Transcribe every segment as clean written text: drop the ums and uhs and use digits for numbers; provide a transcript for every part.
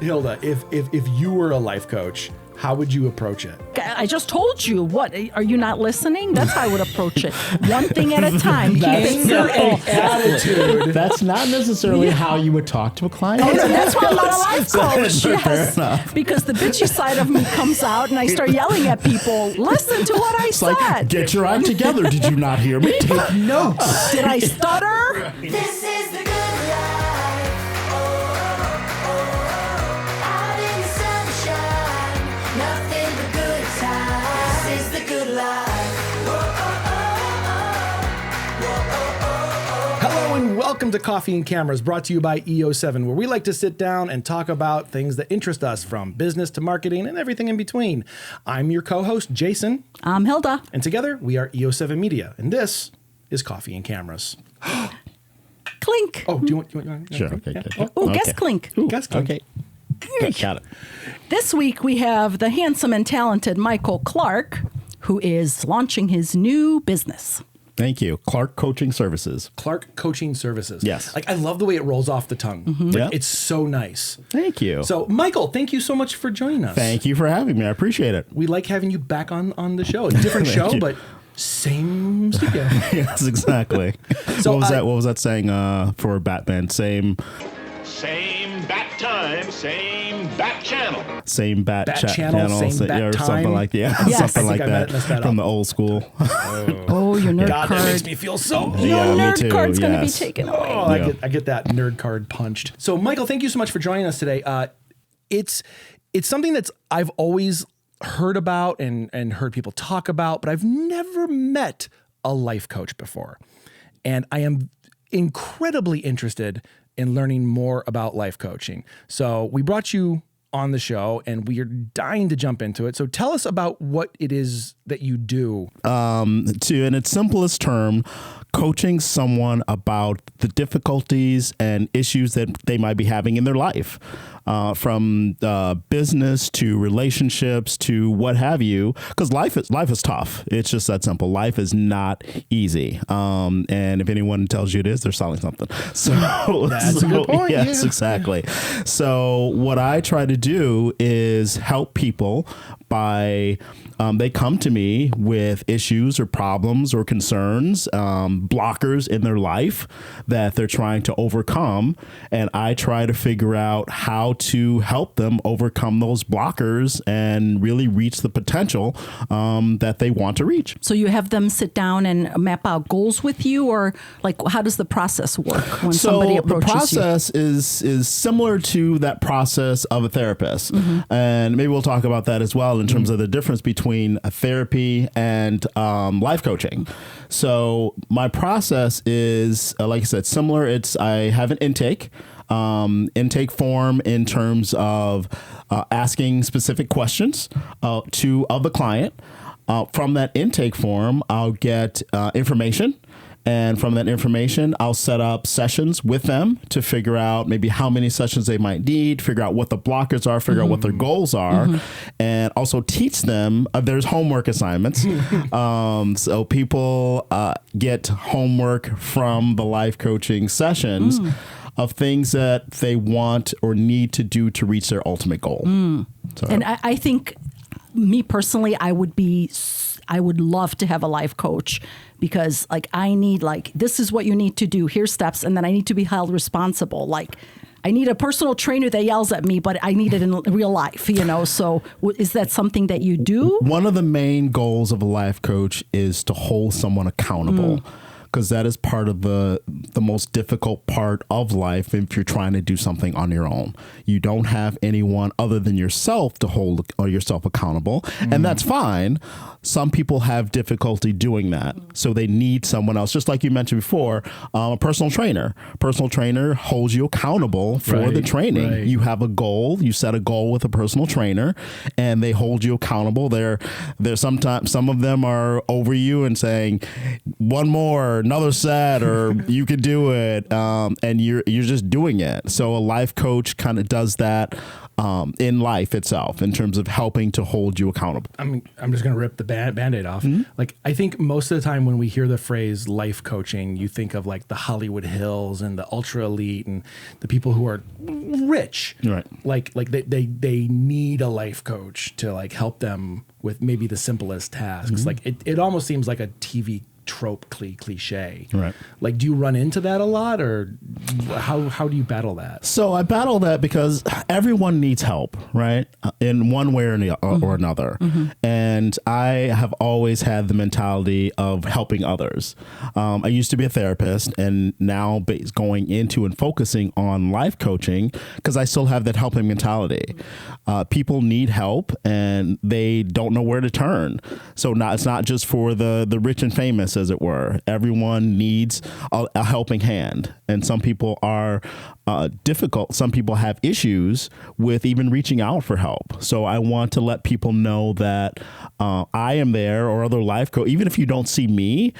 Hilda, if you were a life coach, how would you approach it? I just told you. What? Are you not listening? That's how I would approach it. One thing at a time. Keep it simple. Attitude. That's not necessarily how you would talk to a client. Oh, that's why I'm not a life coach. Fair Yes. enough. Because the bitchy side of me comes out and I start yelling at people. Listen to what I It's said. like, get your act together. Did you not hear me? Take notes. Did I stutter? This is the good life. Out in the sunshine, nothing but good times. This is the good life. Hello and welcome to Coffee and Cameras, brought to you by Eo7, where we like to sit down and talk about things that interest us, from business to marketing and everything in between. I'm your co-host, Jaysin. I'm Hilda. And together we are Eo7 Media, and this is Coffee and Cameras. Clink. Oh, do you want Sure. okay, Okay. yeah. Oh, Okay. guess clink. Guess clink. Okay. Got it. This week we have the handsome and talented Michael Clark, who is launching his new business. Thank you. Clark Coaching Services. Clark Coaching Services. Yes. Like, I love the way it rolls off the tongue. Like, Yeah. it's so nice. Thank you. So, Michael, thank you so much for joining us. Thank you for having me. I appreciate it. We like having you back on the show. A different Thank show, you. but same studio. Yes, exactly. So what was I- that? What was that saying for Batman? Same Bat time, same bat channel. bat Bat channel, same bat or time. something like Yes. something I like think I that messed that from up. the old school. Oh, your nerd God, that makes card. me feel so. Your Yeah, me nerd too, card's going to be yes. taken away. Oh, Yeah. I get that nerd card punched. So, Michael, thank you so much for joining us today. It's something that's I've always heard about and heard people talk about, but I've never met a life coach before, and I am incredibly interested in learning more about life coaching. So we brought you on the show, and we are dying to jump into it. So tell us about what it is that you do. In its simplest term, coaching someone about the difficulties and issues that they might be having in their life, from business to relationships to what have you. Because life is tough. It's just that simple. Life is not easy. And if anyone tells you it is, they're selling something. So That's a good point, Yes, yeah. exactly. So what I try to do is help people by they come to me with issues or problems or concerns, blockers in their life that they're trying to overcome. And I try to figure out how to help them overcome those blockers and really reach the potential that they want to reach. So you have them sit down and map out goals with you, or like how does the process work when somebody The approaches process is similar to that process of a therapist. And maybe we'll talk about that as well in terms of the difference between a therapy and life coaching. So my process is, like I said, similar. I have an intake form in terms of asking specific questions of the client. From that intake form, I'll get information. And from that information, I'll set up sessions with them to figure out maybe how many sessions they might need, figure out what the blockers are, figure out what their goals are, and also teach them. There's homework assignments. So people get homework from the life coaching sessions of things that they want or need to do to reach their ultimate goal. So. And I think, me personally, I would love to have a life coach, because like I need, like, this is what you need to do. Here's steps. And then I need to be held responsible. Like, I need a personal trainer that yells at me, but I need it in real life, So is that something that you do? One of the main goals of a life coach is to hold someone accountable. Because that is part of the most difficult part of life if you're trying to do something on your own. You don't have anyone other than yourself to hold yourself accountable. And that's fine. Some people have difficulty doing that. So they need someone else. Just like you mentioned before, a personal trainer. Personal trainer holds you accountable for the training. Right. You have a goal. You set a goal with a personal trainer, and they hold you accountable. They're sometimes, some of them are over you and saying, one more, another set, or you could do it, and you're just doing it. So a life coach kind of does that in life itself, in terms of helping to hold you accountable. I'm just going to rip the Band-Aid off. Like, I think most of the time when we hear the phrase life coaching, you think of like the Hollywood Hills and the ultra elite and the people who are rich. Right. Like they need a life coach to like help them with maybe the simplest tasks. Like it almost seems like a TV trope cliche. Right. Like, do you run into that a lot, or how do you battle that? So I battle that because everyone needs help, right? In one way or another. And I have always had the mentality of helping others. I used to be a therapist, and now going into and focusing on life coaching because I still have that helping mentality. People need help and they don't know where to turn. So it's not just for the rich and famous, as it were. Everyone needs a helping hand. And some people are difficult. Some people have issues with even reaching out for help. So I want to let people know that I am there, or other life coach. Even if you don't see me,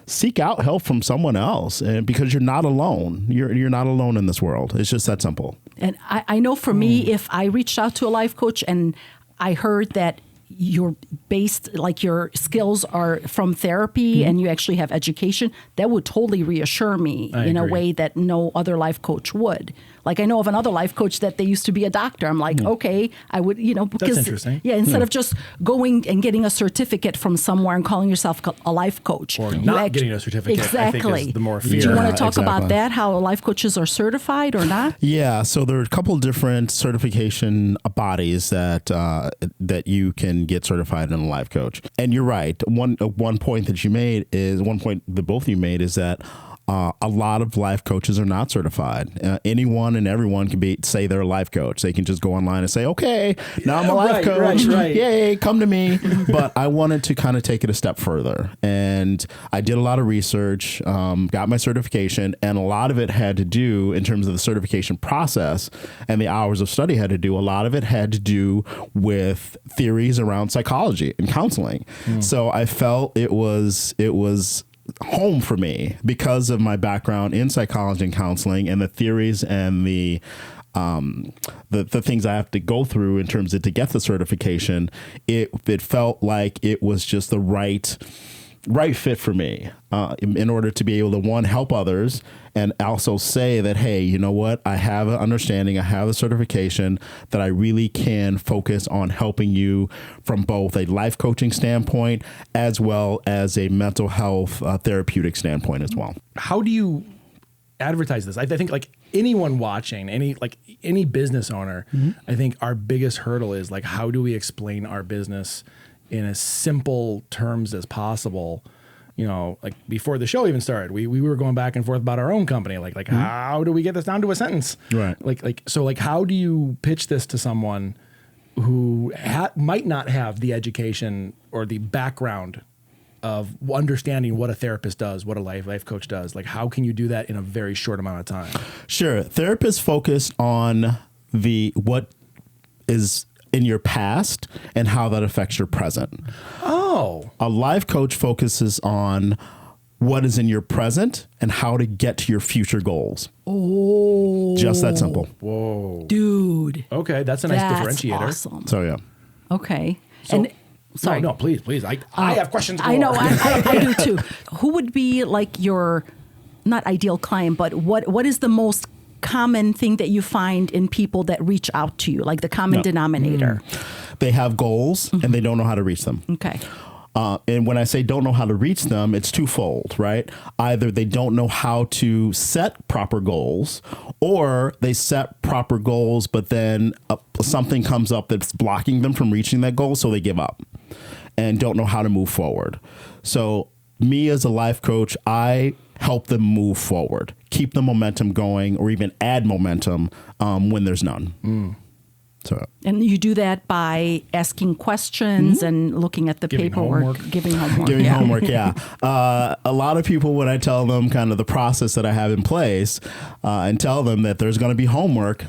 seek out help from someone else, and because you're not alone. You're not alone in this world. It's just that simple. And I know for me, if I reached out to a life coach and I heard that you're based, like your skills are from therapy and you actually have education, that would totally reassure me in a way that no other life coach would. Like, I know of another life coach that they used to be a doctor. I'm like, okay, I would, because that's interesting. Yeah, instead of just going and getting a certificate from somewhere and calling yourself a life coach, or not getting a certificate, exactly. I think is the more fear. Do you want to talk exactly. about that? How life coaches are certified or not? Yeah, so there are a couple of different certification bodies that you can get certified in a life coach. And you're right. One point that both of you made is that a lot of life coaches are not certified. Anyone and everyone can say they're a life coach. They can just go online and say, okay, now I'm a life coach. Right. Yay, come to me. But I wanted to kind of take it a step further. And I did a lot of research, got my certification, and a lot of it had to do, in terms of the certification process and the hours of study had to do, a lot of it had to do with theories around psychology and counseling. So I felt it was home for me because of my background in psychology and counseling, and the theories and the things I have to go through in terms of to get the certification. It felt like it was just the right fit for me in order to be able to, help others, and also say that, hey, you know what? I have an understanding, I have a certification that I really can focus on helping you from both a life coaching standpoint as well as a mental health therapeutic standpoint as well. How do you advertise this? I think like anyone watching, any business owner, I think our biggest hurdle is like, how do we explain our business in as simple terms as possible? You know, like before the show even started, we were going back and forth about our own company. Like how do we get this down to a sentence? Right. So how do you pitch this to someone who might not have the education or the background of understanding what a therapist does, what a life coach does? Like, how can you do that in a very short amount of time? Sure. Therapists focus on what is in your past and how that affects your present. Oh. A life coach focuses on what is in your present and how to get to your future goals. Oh. Just that simple. Whoa. Dude. Okay, that's a nice differentiator. Awesome. So, yeah. Okay. So, sorry. No, please. I have questions. I know. galore. I do too. Who would be like your, not ideal client, but what is the most common thing that you find in people that reach out to you, like the common denominator? They have goals and they don't know how to reach them. Okay. And when I say don't know how to reach them, it's twofold, right? Either they don't know how to set proper goals, or they set proper goals, but then something comes up that's blocking them from reaching that goal, so they give up and don't know how to move forward. So me as a life coach, I help them move forward, keep the momentum going, or even add momentum when there's none. So, and you do that by asking questions and looking at the paperwork, giving homework. Yeah. A lot of people, when I tell them kind of the process that I have in place and tell them that there's going to be homework,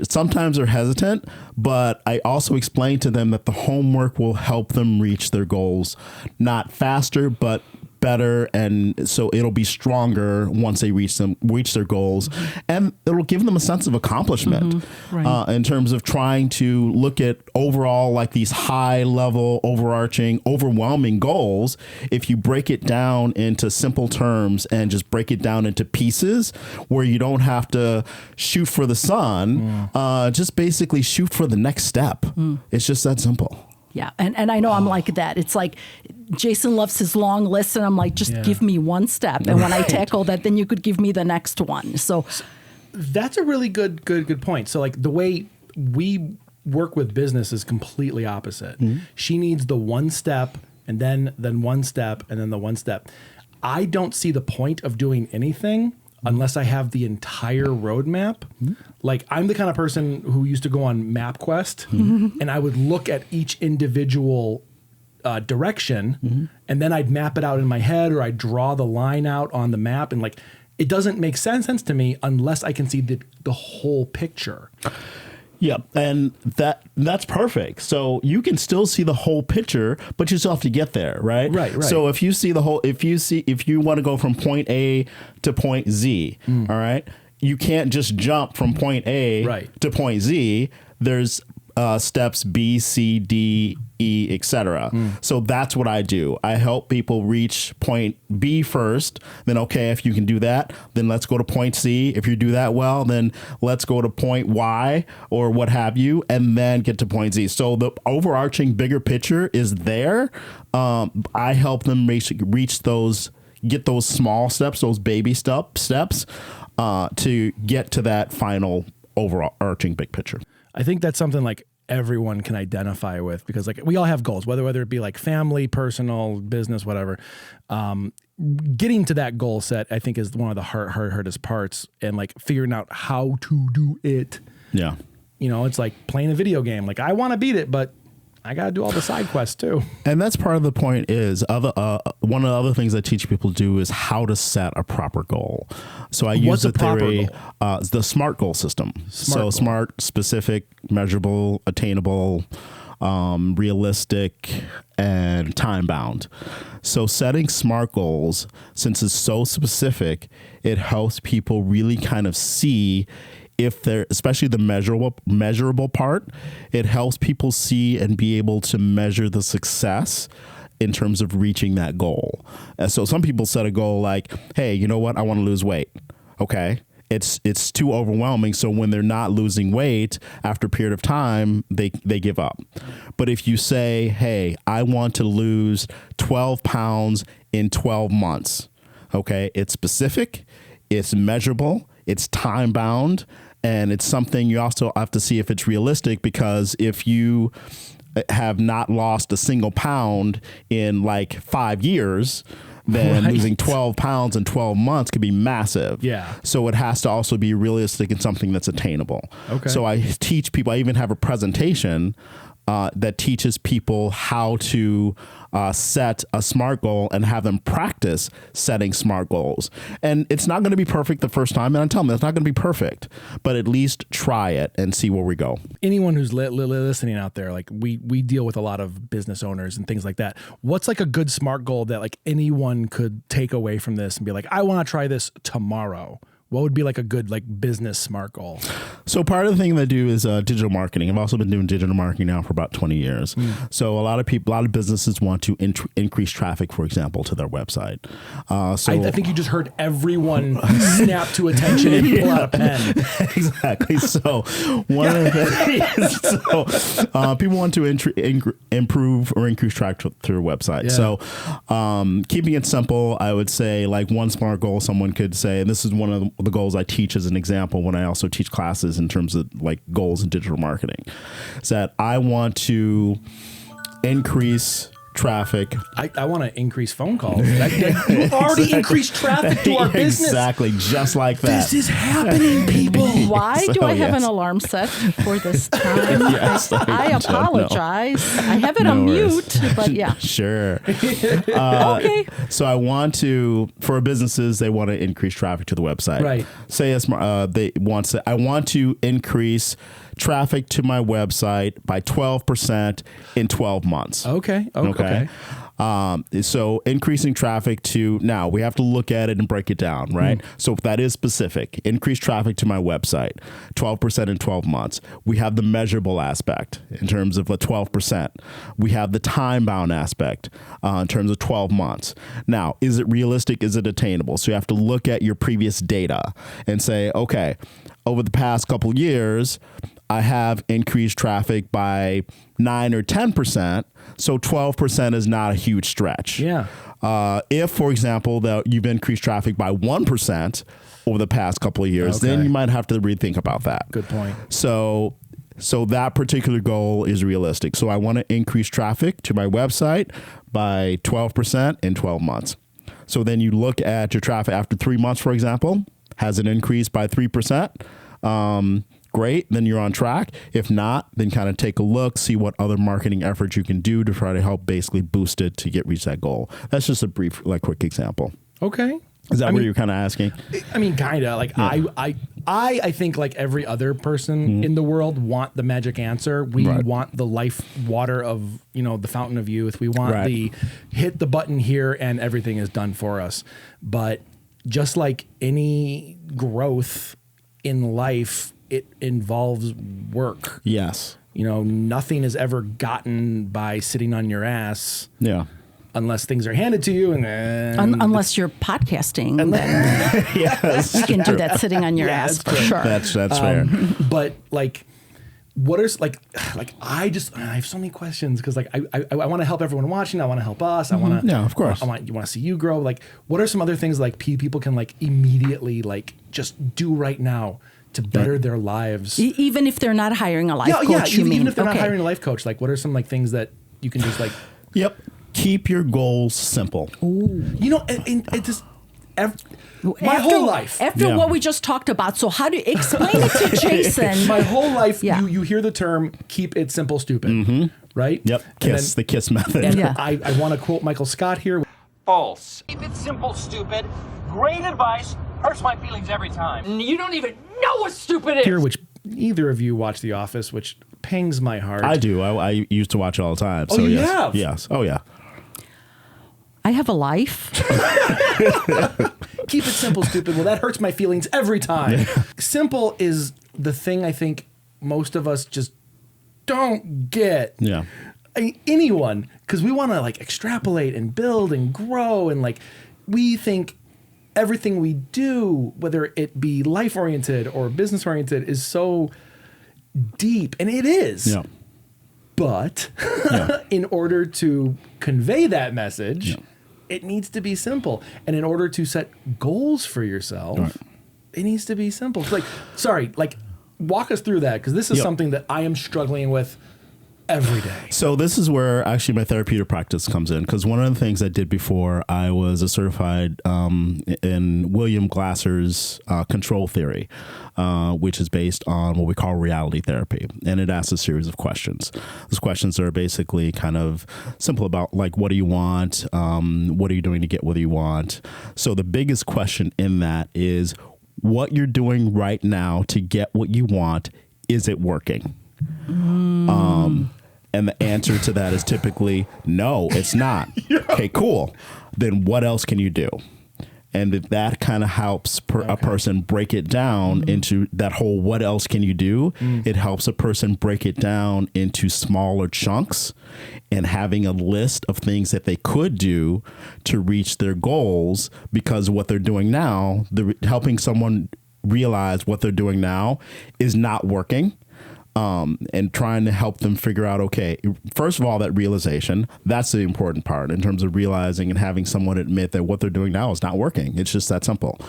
sometimes they're hesitant, but I also explain to them that the homework will help them reach their goals, not faster, but better, and so it'll be stronger once they reach their goals, and it'll give them a sense of accomplishment Right. in terms of trying to look at overall like these high level, overarching, overwhelming goals. If you break it down into simple terms and just break it down into pieces where you don't have to shoot for the sun, just basically shoot for the next step. It's just that simple. Yeah. And I know I'm like that. It's like Jaysin loves his long list, and I'm like, just give me one step. And when I tackle that, then you could give me the next one. So That's a really good point. So like the way we work with business is completely opposite. She needs the one step, and then one step, and then the one step. I don't see the point of doing anything unless I have the entire roadmap. Like I'm the kind of person who used to go on MapQuest and I would look at each individual direction and then I'd map it out in my head, or I'd draw the line out on the map, and like it doesn't make sense to me unless I can see the whole picture. Yeah, and that's perfect. So you can still see the whole picture, but you still have to get there, right? Right. So if you see if you want to go from point A to point Z, all right, you can't just jump from point A to point Z. There's steps B, C, D, E, etc. So that's what I do. I help people reach point B first. Then, okay, if you can do that, then let's go to point C. If you do that well, then let's go to point Y or what have you, and then get to point Z. So the overarching bigger picture is there. I help them reach those, get those small steps, those baby steps to get to that final overarching big picture. I think that's something like everyone can identify with, because like we all have goals, whether it be like family, personal, business, whatever. Getting to that goal set, I think, is one of the hardest parts, and like figuring out how to do it. Yeah. You know, it's like playing a video game. Like I want to beat it, but I got to do all the side quests too. And that's part of the point is one of the other things I teach people to do is how to set a proper goal. So I use the theory, the SMART goal system. SMART, specific, measurable, attainable, realistic, and time bound. So setting SMART goals, since it's so specific, it helps people really kind of see if they're, especially the measurable part, it helps people see and be able to measure the success in terms of reaching that goal. And so some people set a goal like, hey, you know what? I want to lose weight. Okay. It's too overwhelming. So when they're not losing weight after a period of time, they give up. But if you say, hey, I want to lose 12 pounds in 12 months. Okay. It's specific. It's measurable. It's time bound. And it's something you also have to see if it's realistic, because if you have not lost a single pound in like 5 years, then losing 12 pounds in 12 months could be massive. Yeah. So it has to also be realistic and something that's attainable. Okay. So I teach people, I even have a presentation that teaches people how to set a SMART goal and have them practice setting SMART goals. And it's not going to be perfect the first time. And I tell them it's not going to be perfect, but at least try it and see where we go. Anyone who's listening out there, like we deal with a lot of business owners and things like that. What's like a good SMART goal that like anyone could take away from this and be like, I want to try this tomorrow? What would be like a good like business SMART goal? So part of the thing that I do is digital marketing. I've also been doing digital marketing now for about 20 years. So a lot of businesses want to increase traffic, for example, to their website. So I think you just heard everyone snap to attention and pull out a pen. Exactly. So one of the things, people want to improve or increase traffic to their website. Yeah. So keeping it simple, I would say like one SMART goal someone could say, and this is one of the goals I teach as an example when I also teach classes in terms of like goals in digital marketing, is that I want to increase traffic. I want to increase phone calls. You already increased traffic to our business. Exactly, just like that. This is happening, people. Why do I have an alarm set for this time? Yes, I don't know. apologize. I have it on mute, but yeah. Sure. Okay. So I want to, for businesses, they want to increase traffic to the website. Right. Say I want to increase traffic to my website by 12% in 12 months. Okay. So increasing traffic to, now we have to look at it and break it down, right? So if that is specific, increase traffic to my website, 12% in 12 months. We have the measurable aspect in terms of the 12%. We have the time bound aspect in terms of 12 months. Now, is it realistic? Is it attainable? So you have to look at your previous data and say, okay, over the past couple years, I have increased traffic by 9 or 10%. So 12% is not a huge stretch. Yeah. If, for example, that you've increased traffic by 1% over the past couple of years, then you might have to rethink about that. Good point. So that particular goal is realistic. So I want to increase traffic to my website by 12% in 12 months. So then you look at your traffic after 3 months, for example, has it increased by 3%? Great, then you're on track. If not, then kind of take a look, see what other marketing efforts you can do to try to help basically boost it to reach that goal. That's just a brief, quick example. Okay. Is that what you're kind of asking? I mean, kind of. Like, yeah. I think like every other person in the world want the magic answer. We want the life water of, the fountain of youth. We want the hit the button here and everything is done for us. But just like any growth in life, it involves work. Yes. Nothing is ever gotten by sitting on your ass. Yeah. Unless things are handed to you, and then unless you're podcasting, then yes, you can do that sitting on your ass for sure. That's fair. But what are I have so many questions because I want to help everyone watching. I want to help us. I want to. Yeah, of course. I want to see you grow. Like, what are some other things people can immediately just do right now to better their lives? Even if they're not hiring a life coach, even if they're not hiring a life coach, what are some things that you can just Yep. Keep your goals simple. Ooh. It just my whole life. After what we just talked about, so how do you explain it to Jaysin? My whole life, you hear the term "keep it simple, stupid," right? Yep. The KISS method. And I want to quote Michael Scott here. False. Keep it simple, stupid. Great advice. Hurts my feelings every time. You don't even know what stupid is. Here, which neither of you watch The Office, which pangs my heart. I do. I used to watch it all the time. So you yes. have? Yes. Oh yeah. I have a life. Keep it simple, stupid. Well, that hurts my feelings every time. Simple is the thing I think most of us just don't get. Yeah. Anyone, because we want to extrapolate and build and grow, and we think everything we do, whether it be life-oriented or business-oriented, is so deep, and it is. Yeah. But in order to convey that message, it needs to be simple. And in order to set goals for yourself, it needs to be simple. Walk us through that, because this is something that I am struggling with every day. So this is where actually my therapeutic practice comes in, because one of the things I did before, I was a certified in William Glasser's control theory, which is based on what we call reality therapy. And it asks a series of questions. Those questions are basically kind of simple about what do you want? What are you doing to get what you want? So the biggest question in that is, what you're doing right now to get what you want, is it working? And the answer to that is typically, no, it's not. Okay, cool. Then what else can you do? And that kind of helps a person break it down into that whole what else can you do? It helps a person break it down into smaller chunks, and having a list of things that they could do to reach their goals, because what they're doing now, helping someone realize what they're doing now is not working. And trying to help them figure out, okay, first of all, that realization, that's the important part in terms of realizing and having someone admit that what they're doing now is not working. It's just that simple.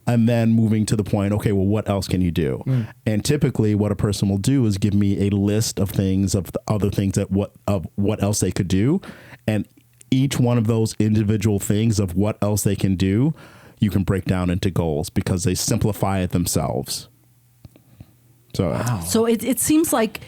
And then moving to the point, okay, well, what else can you do? And typically what a person will do is give me a list of things, of the other things that what else they could do. And each one of those individual things of what else they can do, you can break down into goals because they simplify it themselves. So it seems like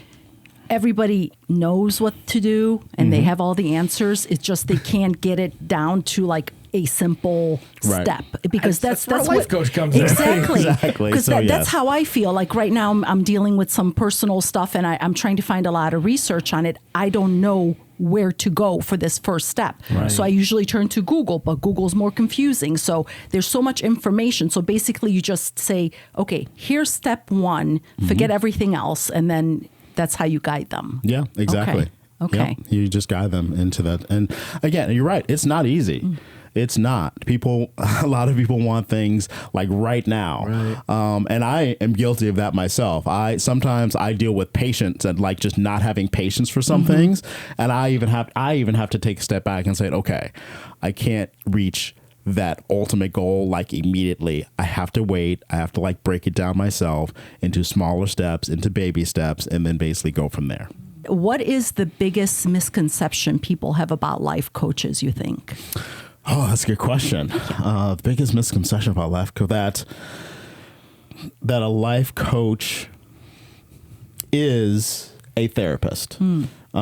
everybody knows what to do and they have all the answers. It's just they can't get it down to a simple step, because that's where a life coach comes in. Exactly. Because that's how I feel. Right now I'm dealing with some personal stuff, and I'm trying to find a lot of research on it. I don't know where to go for this first step. So I usually turn to Google, but Google's more confusing. So there's so much information. So basically you just say, okay, here's step one, forget everything else. And then that's how you guide them. Yeah, exactly. Okay. Yep. You just guide them into that. And again, you're right. It's not easy. It's not. A lot of people want things like right now. Right. And I am guilty of that myself. Sometimes I deal with patience and like just not having patience for some things. And I even have to take a step back and say, okay, I can't reach that ultimate goal like immediately. I have to wait. I have to like break it down myself into smaller steps, into baby steps, and then basically go from there. What is the biggest misconception people have about life coaches, you think? Oh, that's a good question. The biggest misconception about life coach that a life coach is a therapist. But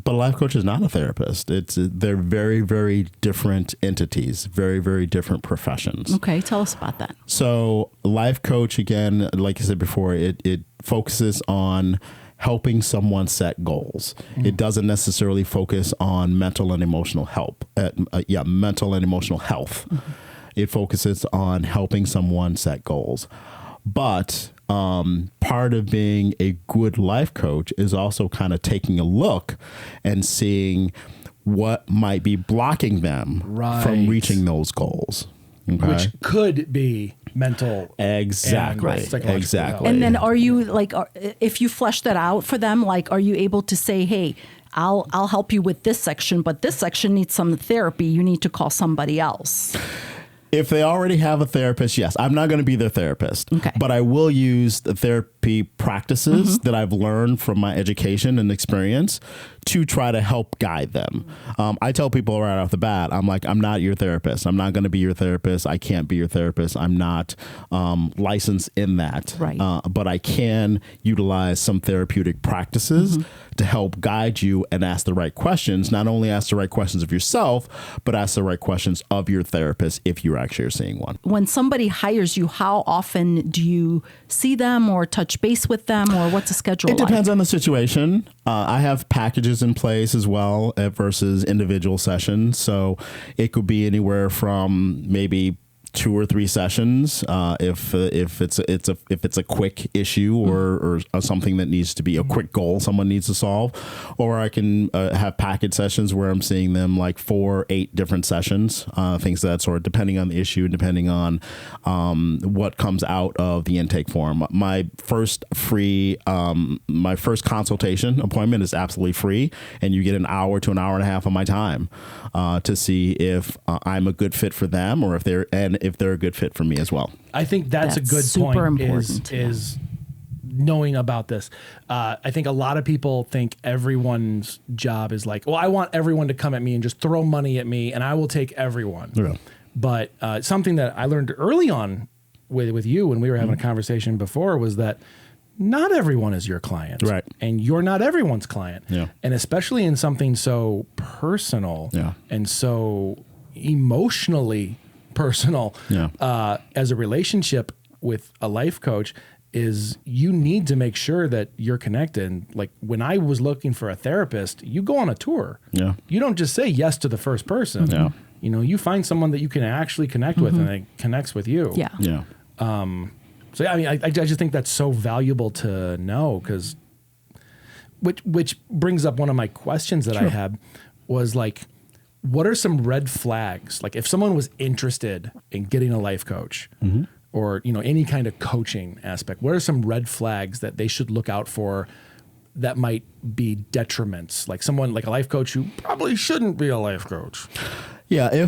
a life coach is not a therapist. They're very, very different entities, very, very different professions. Okay, tell us about that. So life coach, again, like I said before, it focuses on helping someone set goals. It doesn't necessarily focus on mental and emotional mental and emotional health. It focuses on helping someone set goals. But part of being a good life coach is also kind of taking a look and seeing what might be blocking them from reaching those goals. Okay? Which could be mental. Exactly. And psychological Exactly. health. And then are you like, if you flesh that out for them, like, are you able to say, hey, I'll help you with this section, but this section needs some therapy. You need to call somebody else. If they already have a therapist, yes, I'm not going to be their therapist, but I will use the therapy practices that I've learned from my education and experience to try to help guide them. I tell people right off the bat, I'm like, I'm not your therapist. I'm not going to be your therapist. I can't be your therapist. I'm not licensed in that. Right. But I can utilize some therapeutic practices to help guide you and ask the right questions. Not only ask the right questions of yourself, but ask the right questions of your therapist if you're actually seeing one. When somebody hires you, how often do you see them or touch base with them, or what's the schedule like? It depends on the situation. I have packages in place as well versus individual sessions. So it could be anywhere from maybe 2 or 3 sessions if it's a quick issue or something that needs to be a quick goal someone needs to solve, or I can have package sessions where I'm seeing them like 4, 8 different sessions, things of that sort, depending on the issue, depending on what comes out of the intake form. My first consultation appointment is absolutely free, and you get an hour to an hour and a half of my time to see if I'm a good fit for them, or if they're a good fit for me as well. I think that's a good super point important, is knowing about this. I think a lot of people think everyone's job is like, well, I want everyone to come at me and just throw money at me and I will take everyone. Yeah. But something that I learned early on with you when we were having a conversation before was that not everyone is your client. Right. And you're not everyone's client. Yeah. And especially in something so personal and so emotionally personal as a relationship with a life coach, is you need to make sure that you're connected. Like when I was looking for a therapist, you go on a tour. Yeah. You don't just say yes to the first person. Yeah. You know, you find someone that you can actually connect with and it connects with you. Yeah. Yeah. So I mean, I just think that's so valuable to know, because which brings up one of my questions that I had was like, what are some red flags? Like if someone was interested in getting a life coach or, you know, any kind of coaching aspect, what are some red flags that they should look out for that might be detriments? Like someone like a life coach who probably shouldn't be a life coach. Yeah.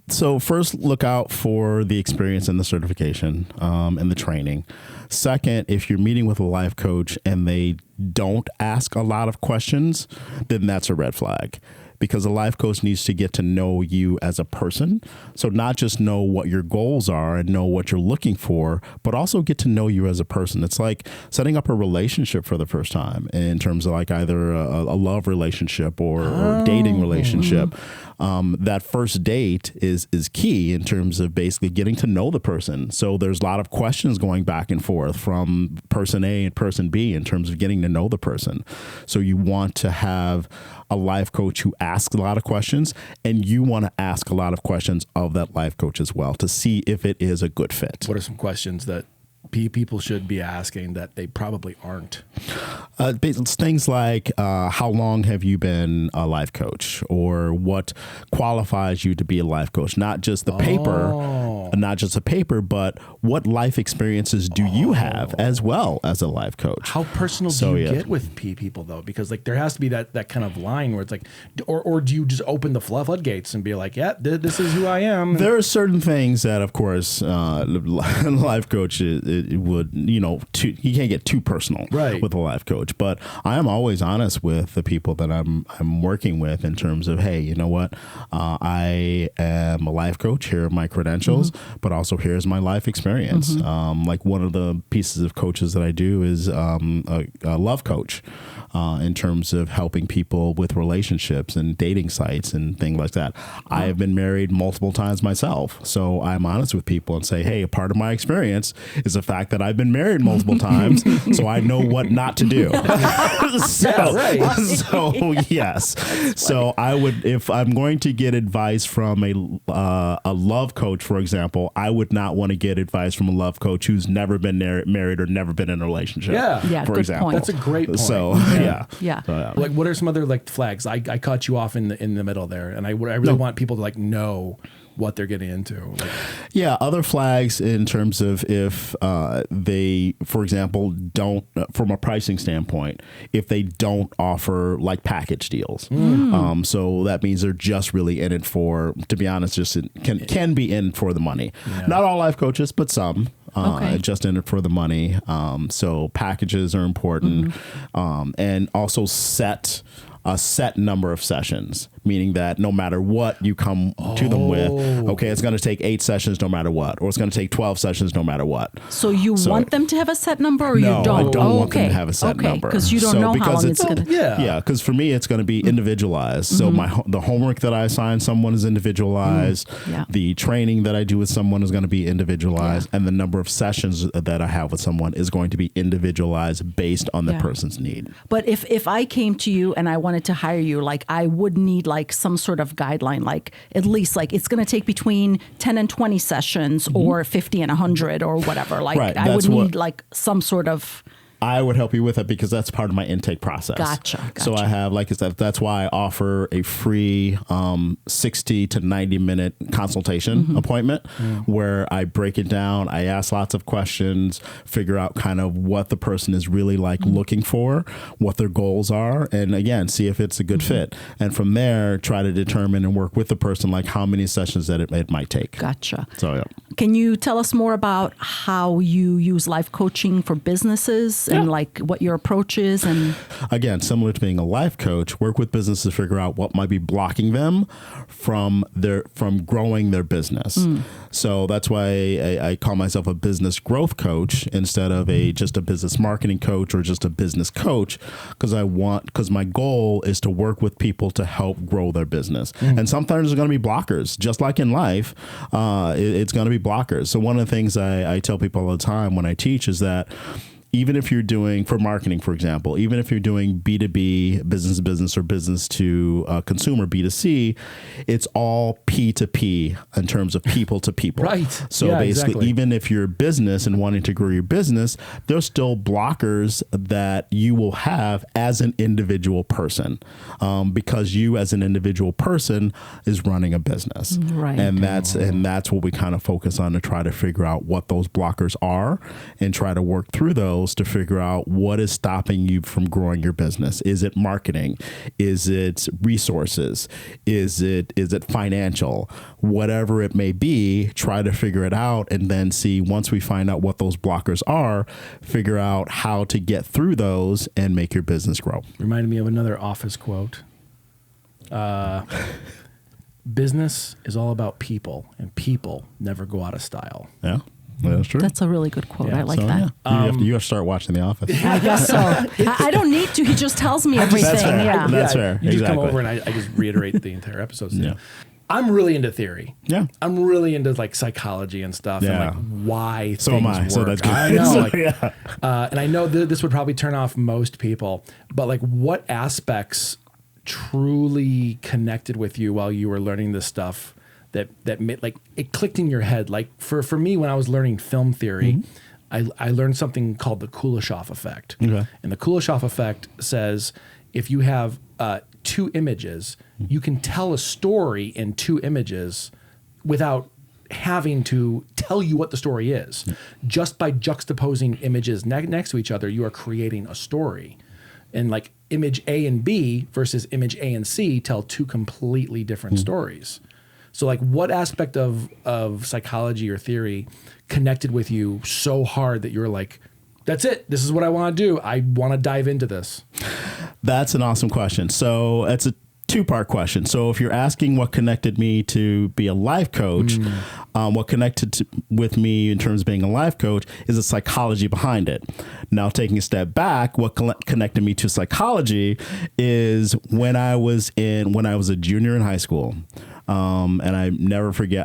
So first, look out for the experience and the certification and the training. Second, if you're meeting with a life coach and they don't ask a lot of questions, then that's a red flag. Because a life coach needs to get to know you as a person. So not just know what your goals are and know what you're looking for, but also get to know you as a person. It's like setting up a relationship for the first time in terms of like either a love relationship or dating relationship. that first date is key in terms of basically getting to know the person. So there's a lot of questions going back and forth from person A and person B in terms of getting to know the person. So you want to have a life coach who asks a lot of questions, and you want to ask a lot of questions of that life coach as well to see if it is a good fit. What are some questions that people should be asking that they probably aren't? Things like how long have you been a life coach, or what qualifies you to be a life coach? Not just the paper, but what life experiences do you have as well as a life coach? How personal do you get with people though? Because like there has to be that kind of line where it's like, or do you just open the floodgates and be like, yeah, this is who I am? There are certain things that, of course, life coach it would, you can't get too personal with a life coach. But I am always honest with the people that I'm working with in terms of, hey, you know what? I am a life coach. Here are my credentials, but also here's my life experience. Like one of the pieces of coaches that I do is a love coach in terms of helping people with relationships and dating sites and things like that. I have been married multiple times myself. So I'm honest with people and say, hey, a part of my experience is the fact that I've been married multiple times, so I know what not to do. So yes. So I would, if I'm going to get advice from a love coach, for example, I would not want to get advice from a love coach who's never been married or never been in a relationship. Yeah, for good example. point. That's a great point. So Yeah. Like, what are some other like flags? I caught you off in the middle there, and I really want people to like know what they're getting into. Like, other flags in terms of if they, for example, don't, from a pricing standpoint, if they don't offer like package deals. So that means they're just really in it for, to be honest, just can be in for the money. Not all life coaches, but some. Just in it for the money. So packages are important. And also set a set number of sessions, meaning that no matter what you come to them with, okay, it's going to take 8 sessions no matter what, or it's going to take 12 sessions no matter what. So you want them to have a set number, or you don't? I don't want them to have a set number. Because you don't know how long it's going to. Yeah, because for me, it's going to be individualized. So the homework that I assign someone is individualized. The training that I do with someone is going to be individualized. And the number of sessions that I have with someone is going to be individualized based on the person's need. But if I came to you and I wanted to hire you, like I would need like some sort of guideline, like at least like it's going to take between 10 and 20 sessions or 50 and 100 or whatever. Like I would need like some sort of. I would help you with it because that's part of my intake process. Gotcha. So I have, like I said, that's why I offer a free 60 to 90 minute consultation appointment where I break it down. I ask lots of questions, figure out kind of what the person is really like looking for, what their goals are, and again, see if it's a good fit. And from there, try to determine and work with the person like how many sessions that it might take. Gotcha. So Can you tell us more about how you use life coaching for businesses? And like what your approach is? And again, similar to being a life coach, work with businesses to figure out what might be blocking them from growing their business. So that's why I call myself a business growth coach instead of just a business marketing coach or just a business coach, because my goal is to work with people to help grow their business. And sometimes there's going to be blockers, just like in life. It's going to be blockers. So one of the things I tell people all the time when I teach is that even if you're doing, for marketing, for example, even if you're doing B2B, business to business, or business to consumer, B2C, it's all P2P in terms of people to people. Right. So basically, even if you're a business and wanting to grow your business, there's still blockers that you will have as an individual person because you as an individual person is running a business. Right. And that's what we kind of focus on to try to figure out what those blockers are and try to work through those to figure out what is stopping you from growing your business. Is it marketing? Is it resources? Is it financial? Whatever it may be, try to figure it out and then see, once we find out what those blockers are, figure out how to get through those and make your business grow. Reminded me of another office quote. Business is all about people, and people never go out of style. Yeah. That's true. That's a really good quote. Yeah, I like that. You have to start watching The Office. I guess so. I don't need to he just tells me everything. That's fair. Yeah. That's fair. You just come Exactly. over and I just reiterate the entire episode. Yeah. I'm really into theory. Yeah. I'm really into like psychology and stuff Yeah. and like why So things am I. work. So that's good. I know. So, Like, yeah. and I know this would probably turn off most people, but like what aspects truly connected with you while you were learning this stuff that made, like it clicked in your head? Like for me, when I was learning film theory, I learned something called the Kuleshov effect. Okay. And the Kuleshov effect says if you have two images, you can tell a story in two images without having to tell you what the story is. Just by juxtaposing images next to each other, you are creating a story. And like image A and B versus image A and C tell two completely different stories. So like what aspect of psychology or theory connected with you so hard that you're like, that's it. This is what I want to do. I want to dive into this. That's an awesome question. So it's a two-part question. So if you're asking what connected me to be a life coach, what connected with me in terms of being a life coach is the psychology behind it. Now, taking a step back, what connected me to psychology is when I was a junior in high school. And I never forget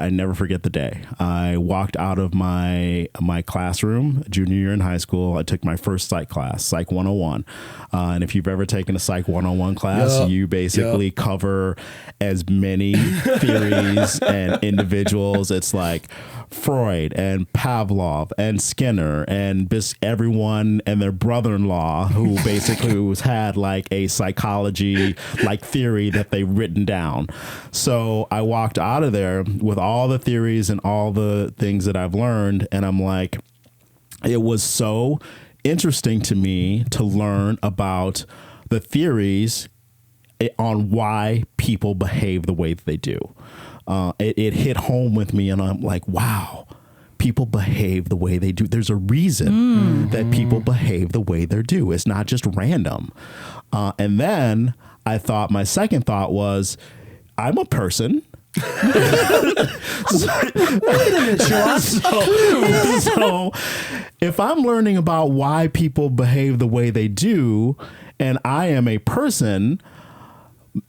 the day. I walked out of my classroom junior year in high school. I took my first psych class, Psych 101. And if you've ever taken a Psych 101 class, you basically cover as many theories and individuals. It's like Freud and Pavlov and Skinner and everyone and their brother-in-law who basically had like a psychology like theory that they've written down. So I walked out of there with all the theories and all the things that I've learned. And I'm like, it was so interesting to me to learn about the theories on why people behave the way that they do. It hit home with me and I'm like, wow, people behave the way they do. There's a reason that people behave the way they do. It's not just random. And then I thought, my second thought was, I'm a person. So if I'm learning about why people behave the way they do, and I am a person,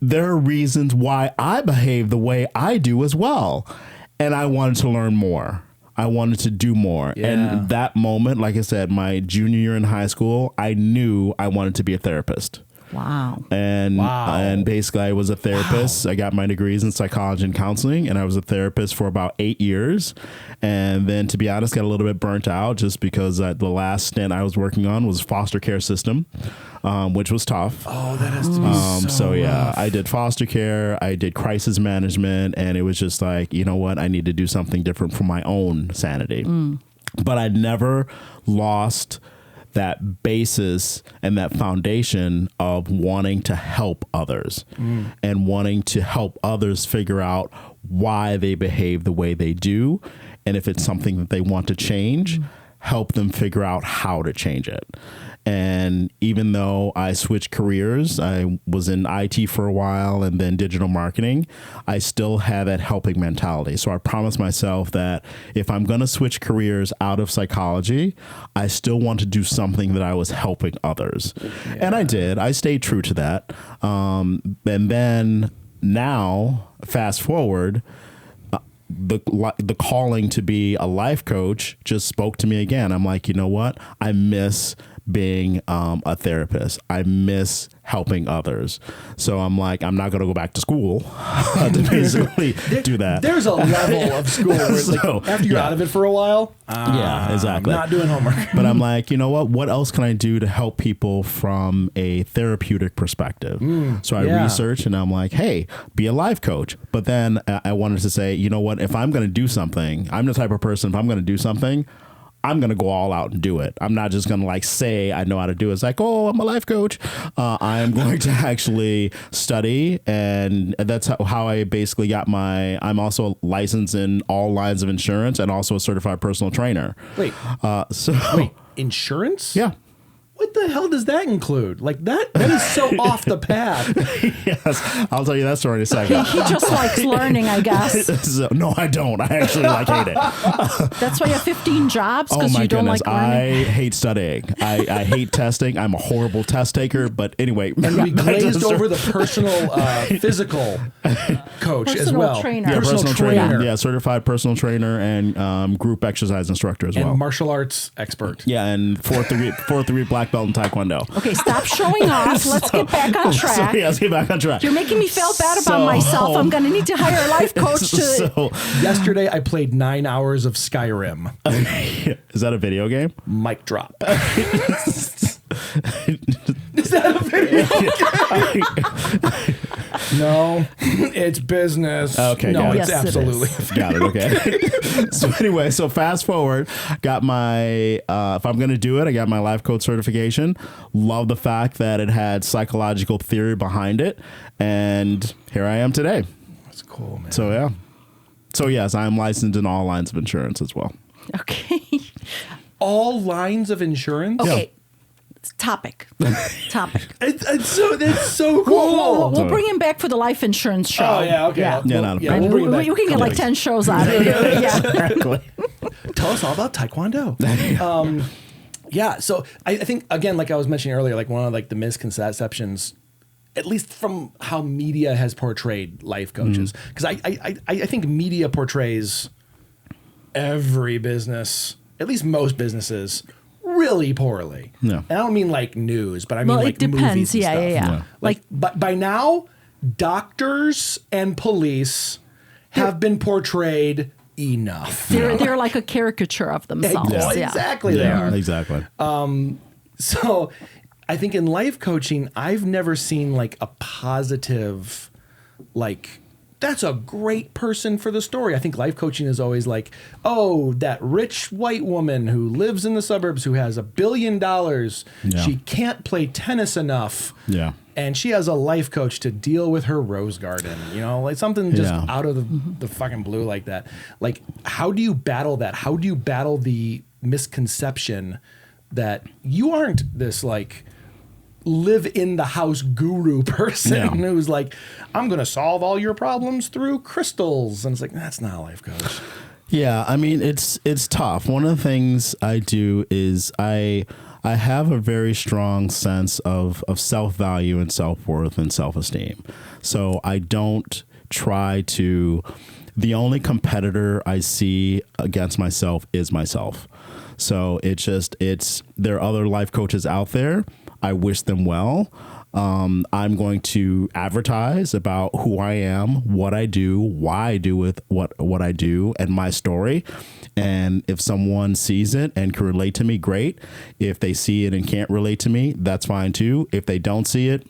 there are reasons why I behave the way I do as well. And I wanted to learn more. I wanted to do more. Yeah. And that moment, like I said, my junior year in high school, I knew I wanted to be a therapist. Wow. And basically I was a therapist. Wow. I got my degrees in psychology and counseling, and I was a therapist for about 8 years. And then, to be honest, got a little bit burnt out just because the last stint I was working on was foster care system, which was tough. Oh, that has to be so yeah, rough. I did foster care, I did crisis management, and it was just like, you know what, I need to do something different for my own sanity. But I never lost that basis and that foundation of wanting to help others and wanting to help others figure out why they behave the way they do. And if it's something that they want to change, help them figure out how to change it. And even though I switched careers, I was in IT for a while and then digital marketing, I still had that helping mentality. So I promised myself that if I'm going to switch careers out of psychology, I still want to do something that I was helping others. Yeah. And I did. I stayed true to that. And then now, fast forward, the calling to be a life coach just spoke to me again. I'm like, you know what? I miss being a therapist. I miss helping others. So I'm like, I'm not going to go back to school to basically do that. There's a level of school where it's So, like, after you're out of it for a while, yeah, exactly. I'm not doing homework. But I'm like, you know what? What else can I do to help people from a therapeutic perspective? So I researched and I'm like, hey, be a life coach. But then I wanted to say, you know what? If I'm going to do something, I'm the type of person, if I'm going to do something, I'm going to go all out and do it. I'm not just going to like say I know how to do it. It's like, oh, I'm a life coach. I'm going to actually study. And that's how I basically got I'm also licensed in all lines of insurance and also a certified personal trainer. Wait, So wait, insurance? yeah. What the hell does that include? Like that is so off the path. Yes, I'll tell you that story in a second. He just likes learning, I guess. So, no, I don't. I actually hate it. That's why you have 15 jobs, Oh because my you don't goodness, like learning. I hate studying. I hate testing. I'm a horrible test taker. But anyway, And we glazed over the personal physical coach as Personal well. trainer. Yeah, Personal personal trainer. Yeah, certified personal trainer and group exercise instructor as And well. martial arts expert. Yeah, and fourth degree black belt in Taekwondo. Okay, stop showing off. Let's get back on track. So, yeah, let's get back on track. You're making me feel bad about myself. I'm going to need to hire a life coach to. So, Yesterday, I played 9 hours of Skyrim. is that a video game? Mic drop. Is that a video game? No, it's business. Okay, no, got it. it's Yes, it absolutely. Got it. Okay. So anyway, so fast forward, got my, if I'm going to do it, I got my life coach certification. Love the fact that it had psychological theory behind it. And here I am today. That's cool, man. So, yeah. So, yes, I'm licensed in all lines of insurance as well. Okay. All lines of insurance. Okay. Topic. It's so cool. We'll bring him back for the life insurance show. Oh yeah, okay. Yeah. Yeah, not a we'll bring it back. We can get like 10 shows out of it. Yeah. Exactly. Tell us all about Taekwondo. Yeah, so I think again, like I was mentioning earlier, like one of like the misconceptions, at least from how media has portrayed life coaches, because I think media portrays every business, at least most businesses, really poorly. Yeah. And I don't mean like news, but I mean Well, like it depends. movies and Yeah. stuff. Like by now, doctors and police have been portrayed enough. They're like a caricature of themselves. Yeah, Yeah. exactly. They are. Exactly. So I think in life coaching, I've never seen like a positive, like, that's a great person for the story. I think life coaching is always like, oh, that rich white woman who lives in the suburbs who has $1 billion. Yeah. She can't play tennis enough. Yeah. And she has a life coach to deal with her rose garden, you know, like something just Yeah. out of the fucking blue like that. Like, how do you battle that? How do you battle the misconception that you aren't this like live in the house guru person who's like, I'm going to solve all your problems through crystals. And it's like, that's not a life coach. Yeah, I mean, it's tough. One of the things I do is I have a very strong sense of self-value and self-worth and self-esteem. So I don't try to, the only competitor I see against myself is myself. So there are other life coaches out there. I wish them well. I'm going to advertise about who I am, what I do, why I do with what I do, and my story. And if someone sees it and can relate to me, great. If they see it and can't relate to me, that's fine too. If they don't see it,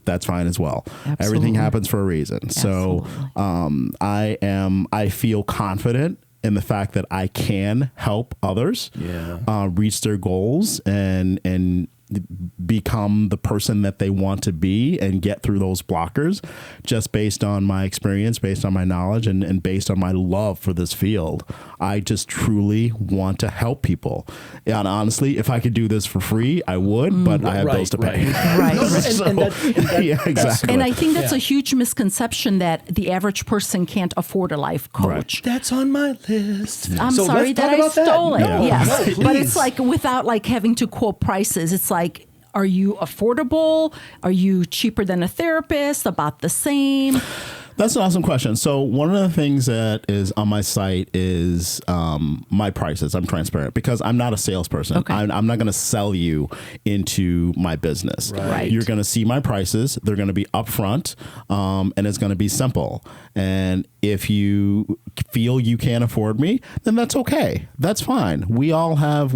that's fine as well. Absolutely. Everything happens for a reason. Absolutely. So I feel confident in the fact that I can help others reach their goals and become the person that they want to be and get through those blockers just based on my experience, based on my knowledge, and based on my love for this field. I just truly want to help people. And honestly, if I could do this for free, I would, but I have bills to pay. Right. Yeah, exactly. And I think that's a huge misconception that the average person can't afford a life coach. That's on my list. I'm So sorry let's that talk I about that. stole it. No, Yes. no, But please. it's like without like having to quote prices, it's like, are you affordable? Are you cheaper than a therapist? About the same? That's an awesome question. So one of the things that is on my site is my prices. I'm transparent because I'm not a salesperson. Okay. I'm not going to sell you into my business. Right. You're going to see my prices. They're going to be upfront, and it's going to be simple. And if you feel you can't afford me, then that's okay. That's fine. We all have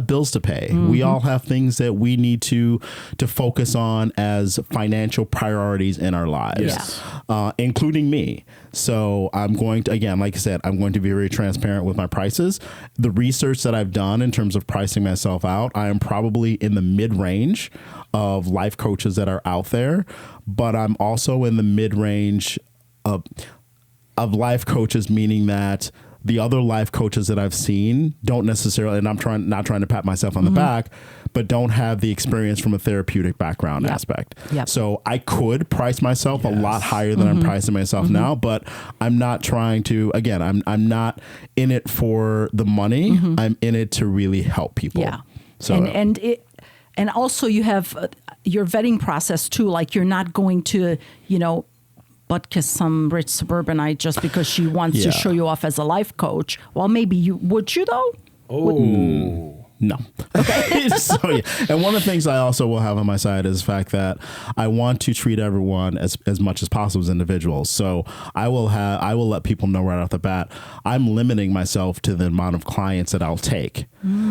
bills to pay. We all have things that we need to focus on as financial priorities in our lives. Yes. Including me. So I'm going to, again, like I said, I'm going to be very transparent with my prices. The research that I've done in terms of pricing myself out, I am probably in the mid-range of life coaches that are out there, but I'm also in the mid-range of life coaches, meaning that the other life coaches that I've seen don't necessarily, and not trying to pat myself on the back, but don't have the experience from a therapeutic background aspect. Yep. So I could price myself a lot higher than I'm pricing myself now, but I'm not trying to, again, I'm not in it for the money. I'm in it to really help people. Yeah. So And also you have your vetting process too. Like you're not going to, butt kiss some rich suburbanite just because she wants to show you off as a life coach. Well, maybe would you though? No. Okay. So yeah. And one of the things I also will have on my side is the fact that I want to treat everyone as much as possible as individuals. So I will let people know right off the bat, I'm limiting myself to the amount of clients that I'll take.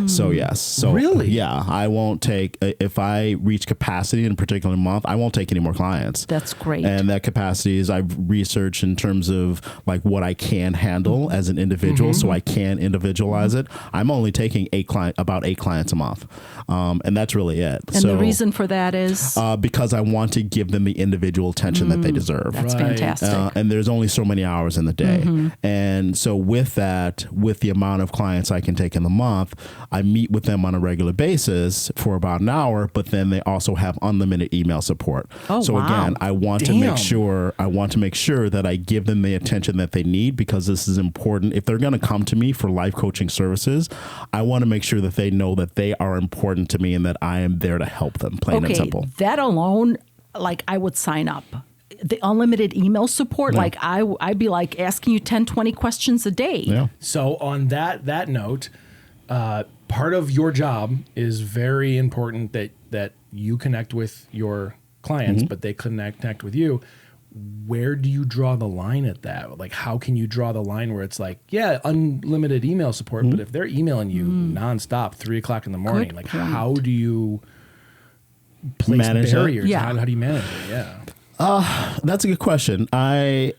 So yes. So really? Yeah. I won't take, if I reach capacity in a particular month, I won't take any more clients. That's great. And that capacity is I've researched in terms of like what I can handle as an individual. So I can individualize it. I'm only taking about 8 clients a month. And that's really it. And the reason for that is? Because I want to give them the individual attention that they deserve. That's fantastic. And there's only so many hours in the day. And so with that, with the amount of clients I can take in the month, I meet with them on a regular basis for about an hour, but then they also have unlimited email support. Oh, so wow. again, I want to make sure that I give them the attention that they need, because this is important. If they're going to come to me for life coaching services, I want to make sure that they know that they are important to me and that I am there to help them, plain and simple. That alone, like I would sign up. The unlimited email support, like I'd be like asking you 10, 20 questions a day. Yeah. So on that note, part of your job is very important that you connect with your clients, but they connect with you. Where do you draw the line at that? Like, how can you draw the line where it's like, yeah, unlimited email support, but if they're emailing you nonstop, 3:00 in the morning, Good like point. how do you place Manage that? barriers? Yeah. How do you manage it? Yeah. That's a good question. I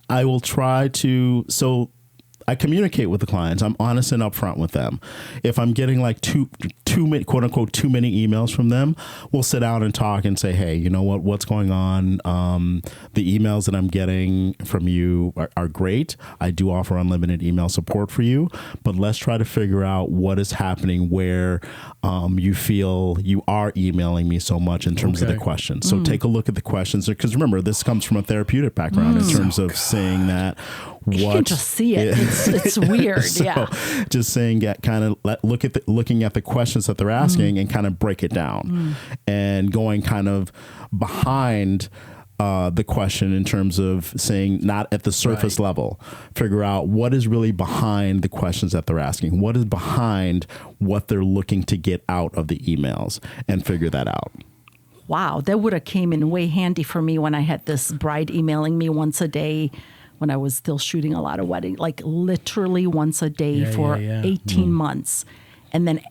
will try to, so I communicate with the clients. I'm honest and upfront with them. If I'm getting like too many, quote unquote, too many emails from them, we'll sit down and talk and say, hey, you know what's going on? The emails that I'm getting from you are great. I do offer unlimited email support for you, but let's try to figure out what is happening where you feel you are emailing me so much in terms of the questions. So take a look at the questions, because remember, this comes from a therapeutic background in terms of saying that You can just see it. It's weird. So just saying, looking at the questions that they're asking and kind of break it down and going kind of behind the question in terms of saying not at the surface level, figure out what is really behind the questions that they're asking, what is behind what they're looking to get out of the emails, and figure that out. Wow, that would have came in way handy for me when I had this bride emailing me once a day when I was still shooting a lot of weddings, like literally once a day for 18 months. And then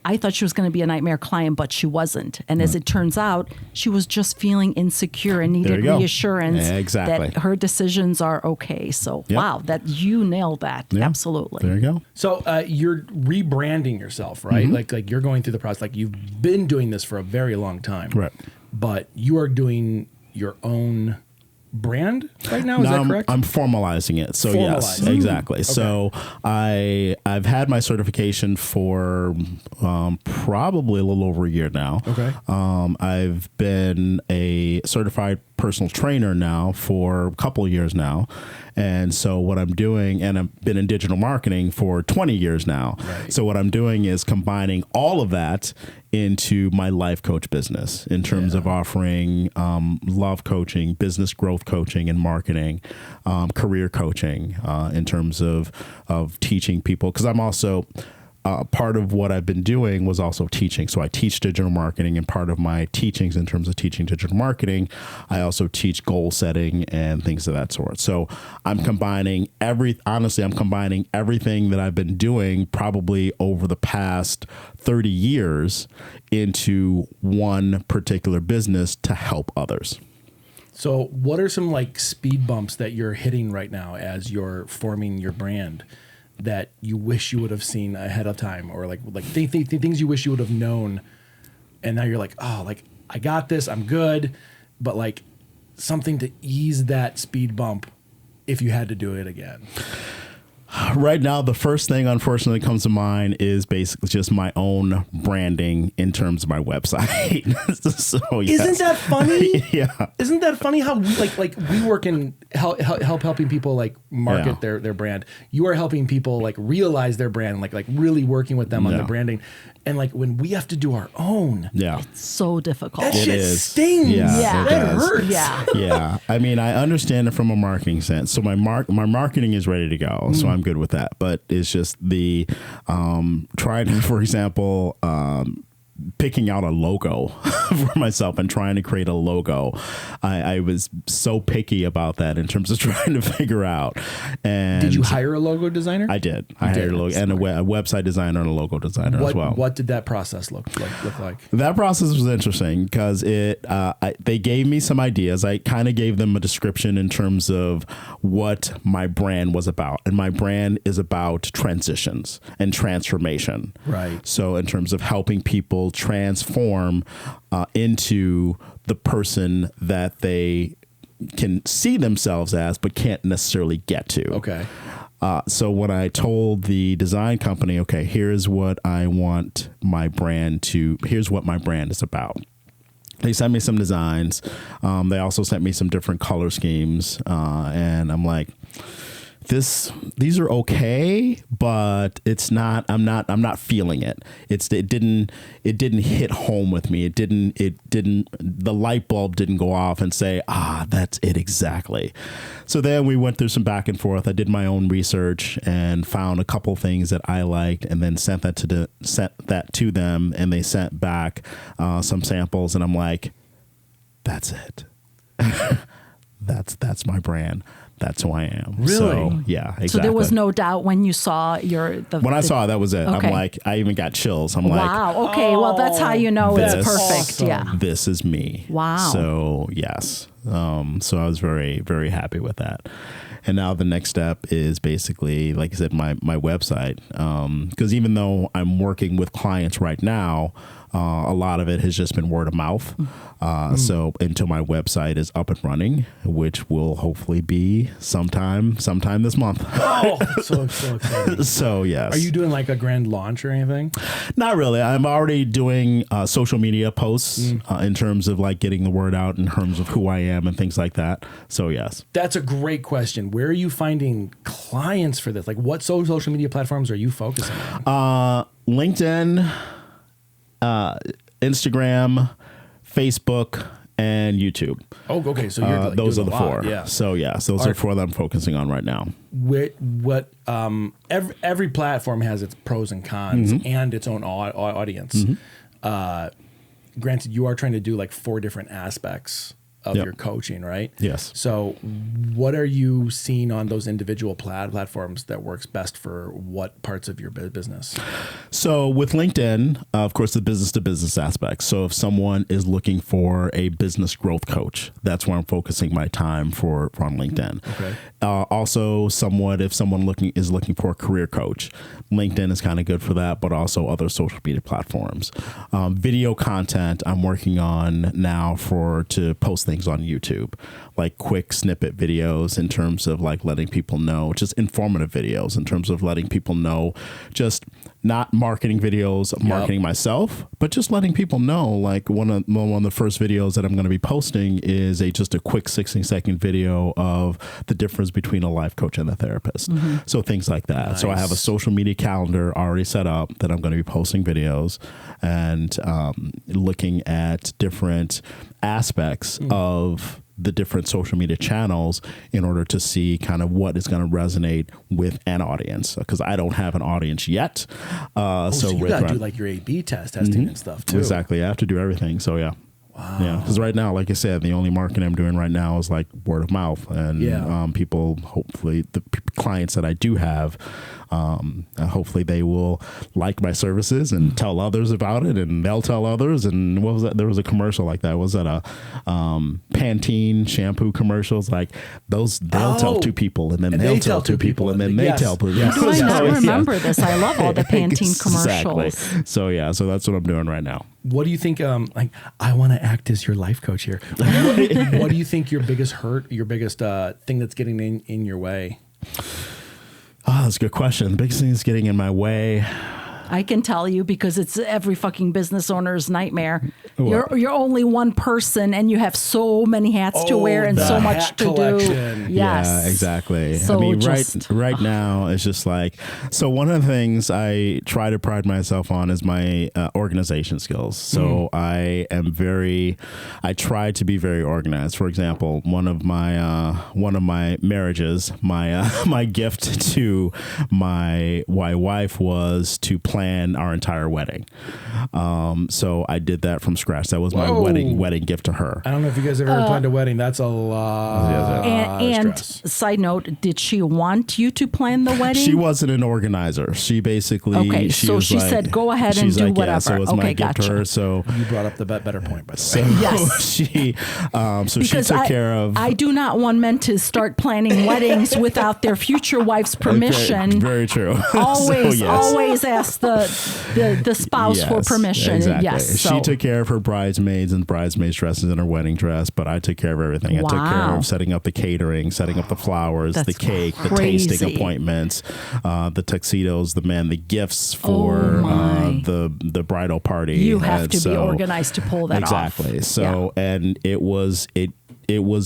I thought she was going to be a nightmare client, but she wasn't. And as it turns out, she was just feeling insecure and needed reassurance that her decisions are okay. So, wow, that you nailed that. Yeah. Absolutely. There you go. So you're rebranding yourself, right? Like you're going through the process. Like you've been doing this for a very long time, Right? But you are doing your own brand right now. Is that correct? I'm formalizing it. So yes, exactly. Okay. So I've had my certification for probably a little over a year now. Okay. I've been a certified personal trainer now for a couple of years now. And so what I'm doing, and I've been in digital marketing for 20 years now. Right. So what I'm doing is combining all of that into my life coach business in terms of offering love coaching, business growth coaching and marketing, career coaching in terms of teaching people. Because I'm also part of what I've been doing was also teaching. So I teach digital marketing, and part of my teachings in terms of teaching digital marketing, I also teach goal setting and things of that sort. So I'm combining everything that I've been doing probably over the past 30 years into one particular business to help others. So what are some like speed bumps that you're hitting right now as you're forming your brand that you wish you would have seen ahead of time, or like things you wish you would have known, and now you're like, oh, like I got this, I'm good, but like something to ease that speed bump if you had to do it again? Right now, the first thing, unfortunately, that comes to mind is basically just my own branding in terms of my website. So, yes. Isn't that funny? Yeah. Isn't that funny how we work in helping people like market Yeah. their brand. You are helping people like realize their brand, like really working with them on the branding. And like when we have to do our own, So difficult. that It shit is. stings. Yeah. it That does. hurts. Yeah. Yeah. I mean, I understand it from a marketing sense. So my marketing is ready to go. So I'm good with that. But it's just the trying to, for example, picking out a logo for myself and trying to create a logo. I was so picky about that in terms of trying to figure out. And Did you hire a logo designer? I did. I hired a logo and a website designer and a logo designer as well. What did that process look like? That process was interesting because they gave me some ideas. I kind of gave them a description in terms of what my brand was about. And my brand is about transitions and transformation. Right. So in terms of helping people transform into the person that they can see themselves as, but can't necessarily get to. Okay. So when I told the design company, okay, here's what I want my brand to, here's what my brand is about. They sent me some designs. They also sent me some different color schemes. And I'm like, these are okay, but it's not, I'm not feeling it. It didn't hit home with me. The light bulb didn't go off and say, that's it exactly. So then we went through some back and forth. I did my own research and found a couple things that I liked and then sent that to them, and they sent back some samples, and I'm like, that's it. That's my brand. That's who I am. Really? So, yeah, exactly. So there was no doubt when you saw When I saw it, that was it. Okay. I'm like, I even got chills. I'm like, wow. Okay. Well, that's how you know it's This- perfect. Awesome. Yeah. this is me. Wow. So yes. So I was very, very happy with that. And now the next step is basically, like I said, my website. Because even though I'm working with clients right now, a lot of it has just been word of mouth. So until my website is up and running, which will hopefully be sometime this month. Oh, so exciting. So yes. Are you doing like a grand launch or anything? Not really. I'm already doing social media posts in terms of like getting the word out in terms of who I am and things like that. So yes. That's a great question. Where are you finding clients for this? Like what social media platforms are you focusing on? LinkedIn, Instagram, Facebook, and YouTube. Oh, okay. So you're like Those are doing the a lot. four. Yeah. So yes, those are four that I'm focusing on right now. Every platform has its pros and cons and its own audience. Granted, you are trying to do like 4 different aspects of Yep. your coaching, right? Yes. So what are you seeing on those individual platforms that works best for what parts of your business? So with LinkedIn, of course, the business to business aspect. So if someone is looking for a business growth coach, that's where I'm focusing my time on LinkedIn. Okay. Also, if someone is looking for a career coach, LinkedIn is kind of good for that, but also other social media platforms. Video content I'm working on now to post things on YouTube, like quick snippet videos in terms of like letting people know, just informative videos in terms of letting people know, just not marketing videos, marketing myself, but just letting people know. Like one of the first videos that I'm going to be posting is just a quick 60-second video of the difference between a life coach and a therapist. So things like that. Nice. So I have a social media calendar already set up that I'm going to be posting videos and looking at different aspects of the different social media channels in order to see kind of what is going to resonate with an audience, because I don't have an audience yet. So you got to do like your A/B testing and stuff too. Exactly. I have to do everything. So yeah. Wow. Yeah, because right now, like I said, the only marketing I'm doing right now is like word of mouth, and people, hopefully, the clients that I do have, hopefully they will like my services and tell others about it, and they'll tell others. And what was that? There was a commercial like that. Was that a Pantene shampoo commercials? Like those, they'll tell 2 people, and then they'll tell 2 people, and then they tell 2 people. How do I not remember this? I love all the Pantene commercials. Exactly. So yeah, so that's what I'm doing right now. What do you think? Like, I want to act as your life coach here. What do you think your biggest thing that's getting in your way? Oh, that's a good question. The biggest thing is getting in my way. I can tell you because it's every fucking business owner's nightmare. You're only one person and you have so many hats to wear and so much to collection. do. Yes. Yeah, exactly. So I mean, just- right now it's just like, so one of the things I try to pride myself on is my organization skills. So I try to be very organized. For example, one of my marriages, my gift to my wife was to plan our entire wedding. So I did that from scratch. That was my wedding gift to her. I don't know if you guys have ever planned a wedding. That's a lot. And stress. side note, did she want you to plan the wedding? She wasn't an organizer. She basically Okay, so was she like- said, "Go ahead and she's do like, whatever." Yeah, so it was Okay, my gift to gotcha. her. So You brought up the better point, by the way. So Yes. she Because took care of. I do not want men to start planning weddings without their future wife's permission. Very true. Always, So, yes. always ask the spouse for Yes, permission. Exactly. Yes, She so- took care of her bridesmaids and bridesmaids dresses and her wedding dress, but I took care of everything. I took care Wow. of setting up the catering, setting up the flowers, the That's cake, the crazy. tasting appointments, the tuxedos, the gifts for my. the bridal party. You have And to be so- organized to pull that off. Exactly. So, and it was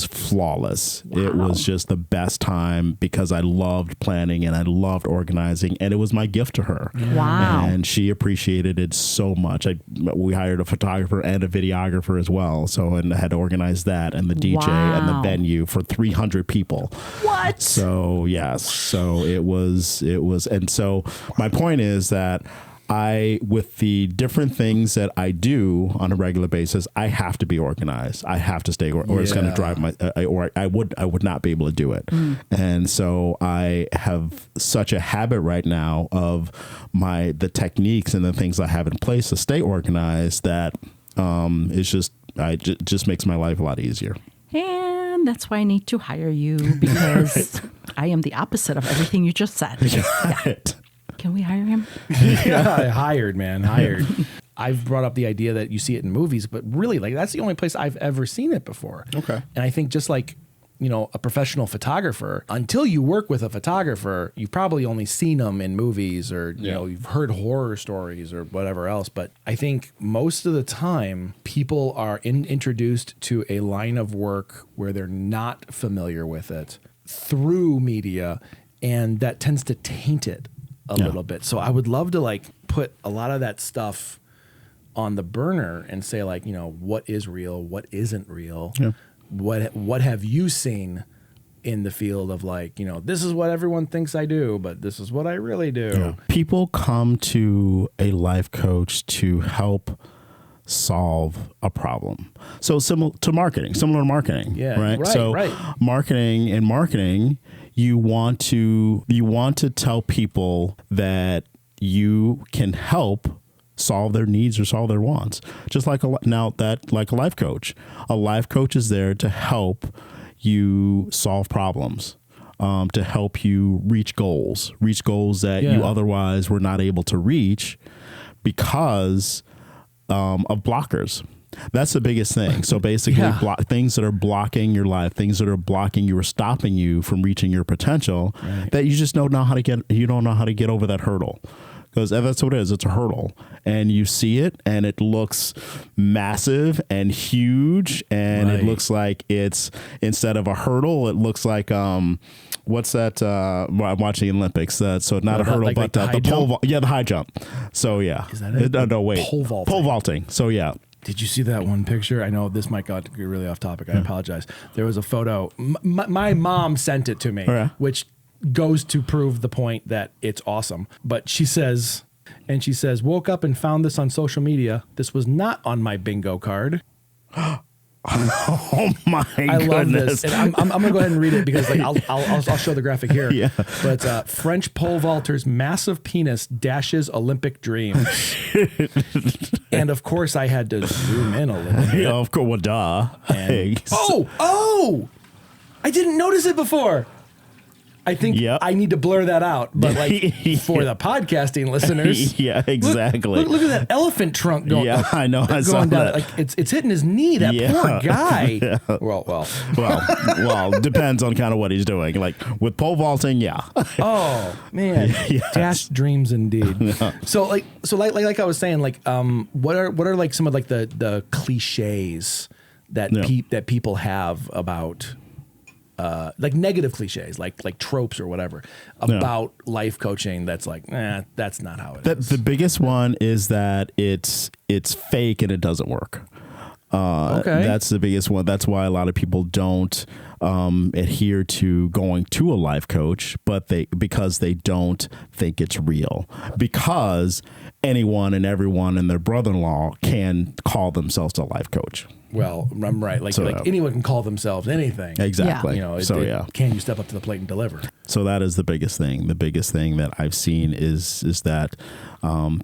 flawless. It was just the best time because I loved planning and I loved organizing, and it was my gift to her. Wow. And she appreciated it so much. We hired a photographer and a videographer as well. So, and I had to organize that and the DJ and the Wow. venue for 300 people. What? So, yes. So it was, and so my point is that with the different things that I do on a regular basis, I have to be organized. I have to stay, or it's going to drive my, or I would not be able to do it. And so I have such a habit right now of the techniques and the things I have in place to stay organized that it's just makes my life a lot easier. And that's why I need to hire you because I am the opposite of everything you just said. Yeah. Can we hire him? Yeah, hired. I've brought up the idea that you see it in movies, but really, like, that's the only place I've ever seen it before. Okay. And I think just like, a professional photographer, until you work with a photographer, you've probably only seen them in movies or, you've heard horror stories or whatever else. But I think most of the time people are introduced to a line of work where they're not familiar with it through media, and that tends to taint it a little bit. So I would love to put a lot of that stuff on the burner and say what is real, what isn't real, what have you seen in the field of this is what everyone thinks I do, but this is what I really do. Yeah. People come to a life coach to help solve a problem. So similar to marketing. Yeah, Right. right, So right. marketing, you want to tell people that you can help solve their needs or solve their wants. Just like a life coach. A life coach is there to help you solve problems. To help you reach goals that you otherwise were not able to reach because of blockers. That's the biggest thing. So basically, things that are blocking your life, things that are blocking you or stopping you from reaching your potential, that you just don't know how to get. You don't know how to get over that hurdle. Because that's what it is. It's a hurdle, and you see it, and it looks massive and huge, and it looks like it's, instead of a hurdle, it looks like what's that? I'm watching the Olympics. So not a hurdle, but the pole. The high jump. So yeah. Is that it? No, wait. Pole vaulting. Pole vaulting. So yeah. Did you see that one picture? I know this might got really off topic. I apologize. There was a photo. My mom sent it to me, which goes to prove the point that it's awesome. But she says, woke up and found this on social media. This was not on my bingo card. Oh my goodness. I love this. And I'm going to go ahead and read it because I'll show the graphic here. Yeah. But French pole vaulter's massive penis dashes Olympic dreams. And of course I had to zoom in a little bit. Yeah, of course. Well, duh. And, I didn't notice it before. I think I need to blur that out, but like for the podcasting listeners, Yeah, exactly. Look at that elephant trunk going. Yeah, I know. I saw going down. that. Like it's hitting his knee. That poor guy. Yeah. Well, depends on kind of what he's doing. Like with pole vaulting, Oh man, Yes. dashed dreams indeed. So like I was saying, like what are like some of like the cliches that that people have about like negative cliches, like tropes or whatever about life coaching. That's like, that's not how it is. The biggest one is that it's fake and it doesn't work. Okay. That's the biggest one. That's why a lot of people don't adhere to going to a life coach, because they don't think it's real. Because anyone and everyone and their brother-in-law can call themselves a life coach. Well, I'm right. Like anyone can call themselves anything. Exactly. You know, can you step up to the plate and deliver? So that is the biggest thing. The biggest thing that I've seen is that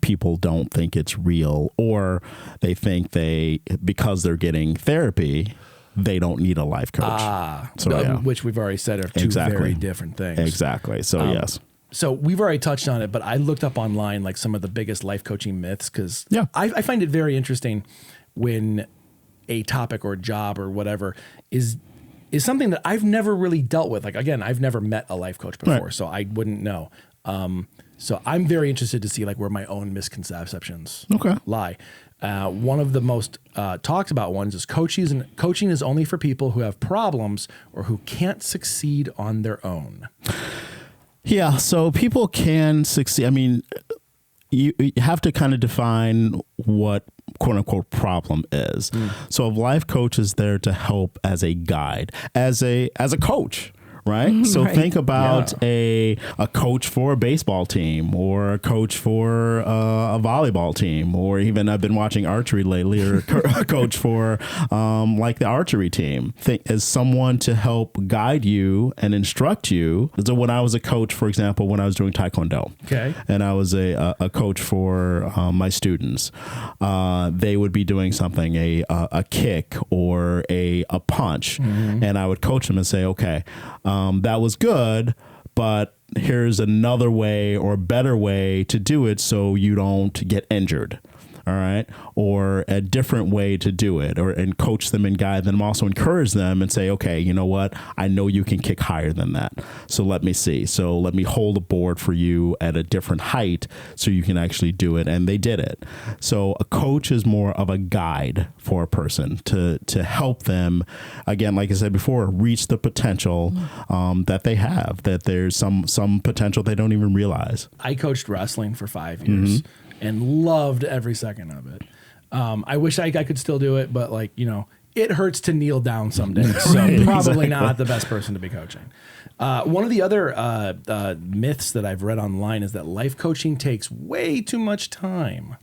people don't think it's real, or they think because they're getting therapy, they don't need a life coach. Which we've already said are two very different things. Exactly. So yes. So we've already touched on it, but I looked up online like some of the biggest life coaching myths, because I find it very interesting when a topic or a job or whatever is something that I've never really dealt with. Like, again, I've never met a life coach before, so I wouldn't know. So I'm very interested to see like where my own misconceptions lie. One of the most talked about ones is coaching is only for people who have problems or who can't succeed on their own. Yeah, so people can succeed. I mean, you have to kind of define what quote unquote problem is. So a life coach is there to help as a guide, as a coach. Right. So think about a coach for a baseball team, or a coach for a volleyball team, or even I've been watching archery lately, or a coach for like the archery team. Think as someone to help guide you and instruct you. So when I was a coach, for example, when I was doing Taekwondo, and I was a coach for my students, they would be doing something, a kick or a punch, and I would coach them and say, okay, that was good, but here's another way or a better way to do it so you don't get injured. All right. Or a different way to do it, and coach them and guide them. Also encourage them and say, okay, you know what? I know you can kick higher than that. So let me see. So let me hold a board for you at a different height so you can actually do it. And they did it. So a coach is more of a guide for a person to help them, again, like I said before, reach the potential that they have, that there's some potential they don't even realize. I coached wrestling for 5 years. And loved every second of it. I wish I could still do it, but like, you know, it hurts to kneel down some days. So probably not the best person to be coaching. One of the other myths that I've read online is that life coaching takes way too much time.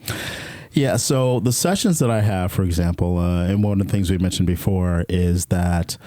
Yeah. So the sessions that I have, for example, and one of the things we mentioned before is that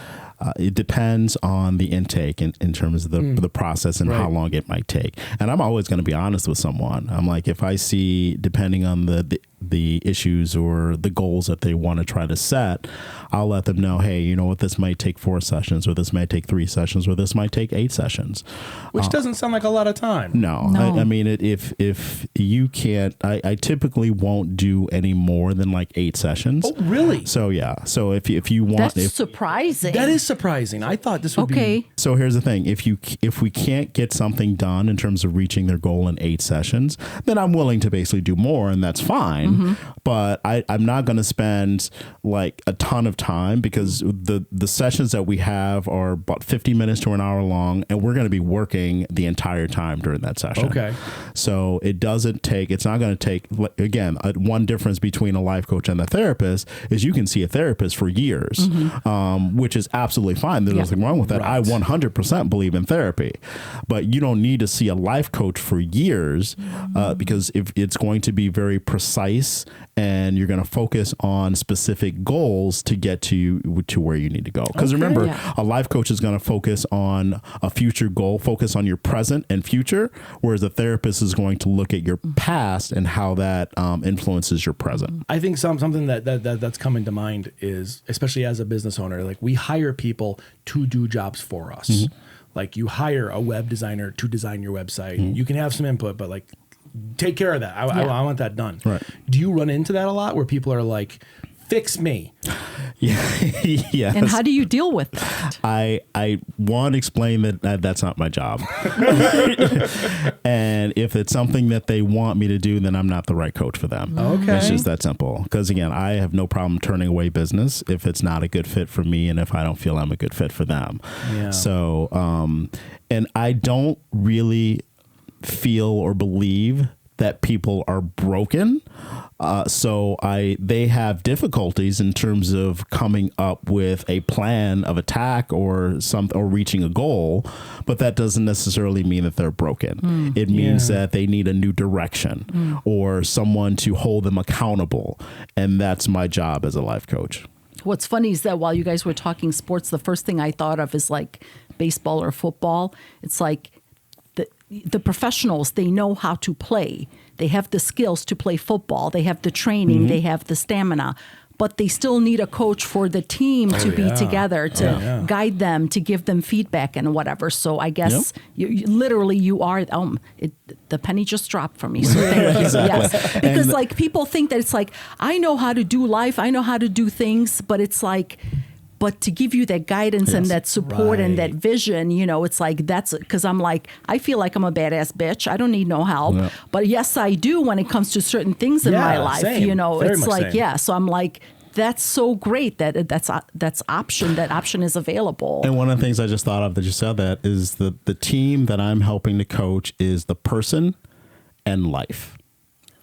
it depends on the intake in terms of the process and how long it might take. And I'm always going to be honest with someone. I'm like, if I see, depending on the issues or the goals that they want to try to set, I'll let them know, hey, you know what, this might take 4 sessions, or this might take 3 sessions, or this might take 8 sessions. Which doesn't sound like a lot of time. No. I mean, if you can't, I typically won't do any more than like 8 sessions. Oh, really? So yeah. So if you want, that's surprising. That is surprising. I thought this would be. So here's the thing: if we can't get something done in terms of reaching their goal in 8 sessions, then I'm willing to basically do more, and that's fine. But I'm not going to spend like a ton of time, because the sessions that we have are about 50 minutes to an hour long, and we're going to be working the entire time during that session. Okay. So it's not going to take, again, one difference between a life coach and a therapist is you can see a therapist for years, which is absolutely fine. There's nothing wrong with that. Right. I 100% believe in therapy, but you don't need to see a life coach for years, because if it's going to be very precise, and you're going to focus on specific goals to get to where you need to go. Because remember, a life coach is going to focus on a future goal, focus on your present and future, whereas a therapist is going to look at your past and how that influences your present. I think something that's coming to mind is, especially as a business owner, like we hire people to do jobs for us. like you hire a web designer to design your website. You can have some input, but like take care of that. I want that done. Right. Do you run into that a lot where people are like, fix me? Yes. And how do you deal with that? I want to explain that that's not my job. And if it's something that they want me to do, then I'm not the right coach for them. Okay. It's just that simple. Because again, I have no problem turning away business if it's not a good fit for me and if I don't feel I'm a good fit for them. Yeah. So, and I don't really feel or believe that people are broken. So they have difficulties in terms of coming up with a plan of attack or reaching a goal, but that doesn't necessarily mean that they're broken. It means that they need a new direction or someone to hold them accountable. And that's my job as a life coach. What's funny is that while you guys were talking sports, the first thing I thought of is like baseball or football. It's like the professionals, they know how to play. They have the skills to play football. They have the training. They have the stamina. But they still need a coach for the team to be together, to guide them, to give them feedback and whatever. So I guess you are, the penny just dropped for me. So thank you. Yes. Because like people think that it's like, I know how to do life. I know how to do things, but it's like, but to give you that guidance and that support and that vision, it's like that's because I'm like, I feel like I'm a badass bitch. I don't need no help. Yeah. But yes, I do when it comes to certain things in my life. Same. Very It's like, same. So I'm like, that's so great that option is available. And one of the things I just thought of that you said that is the team that I'm helping to coach is the person and life.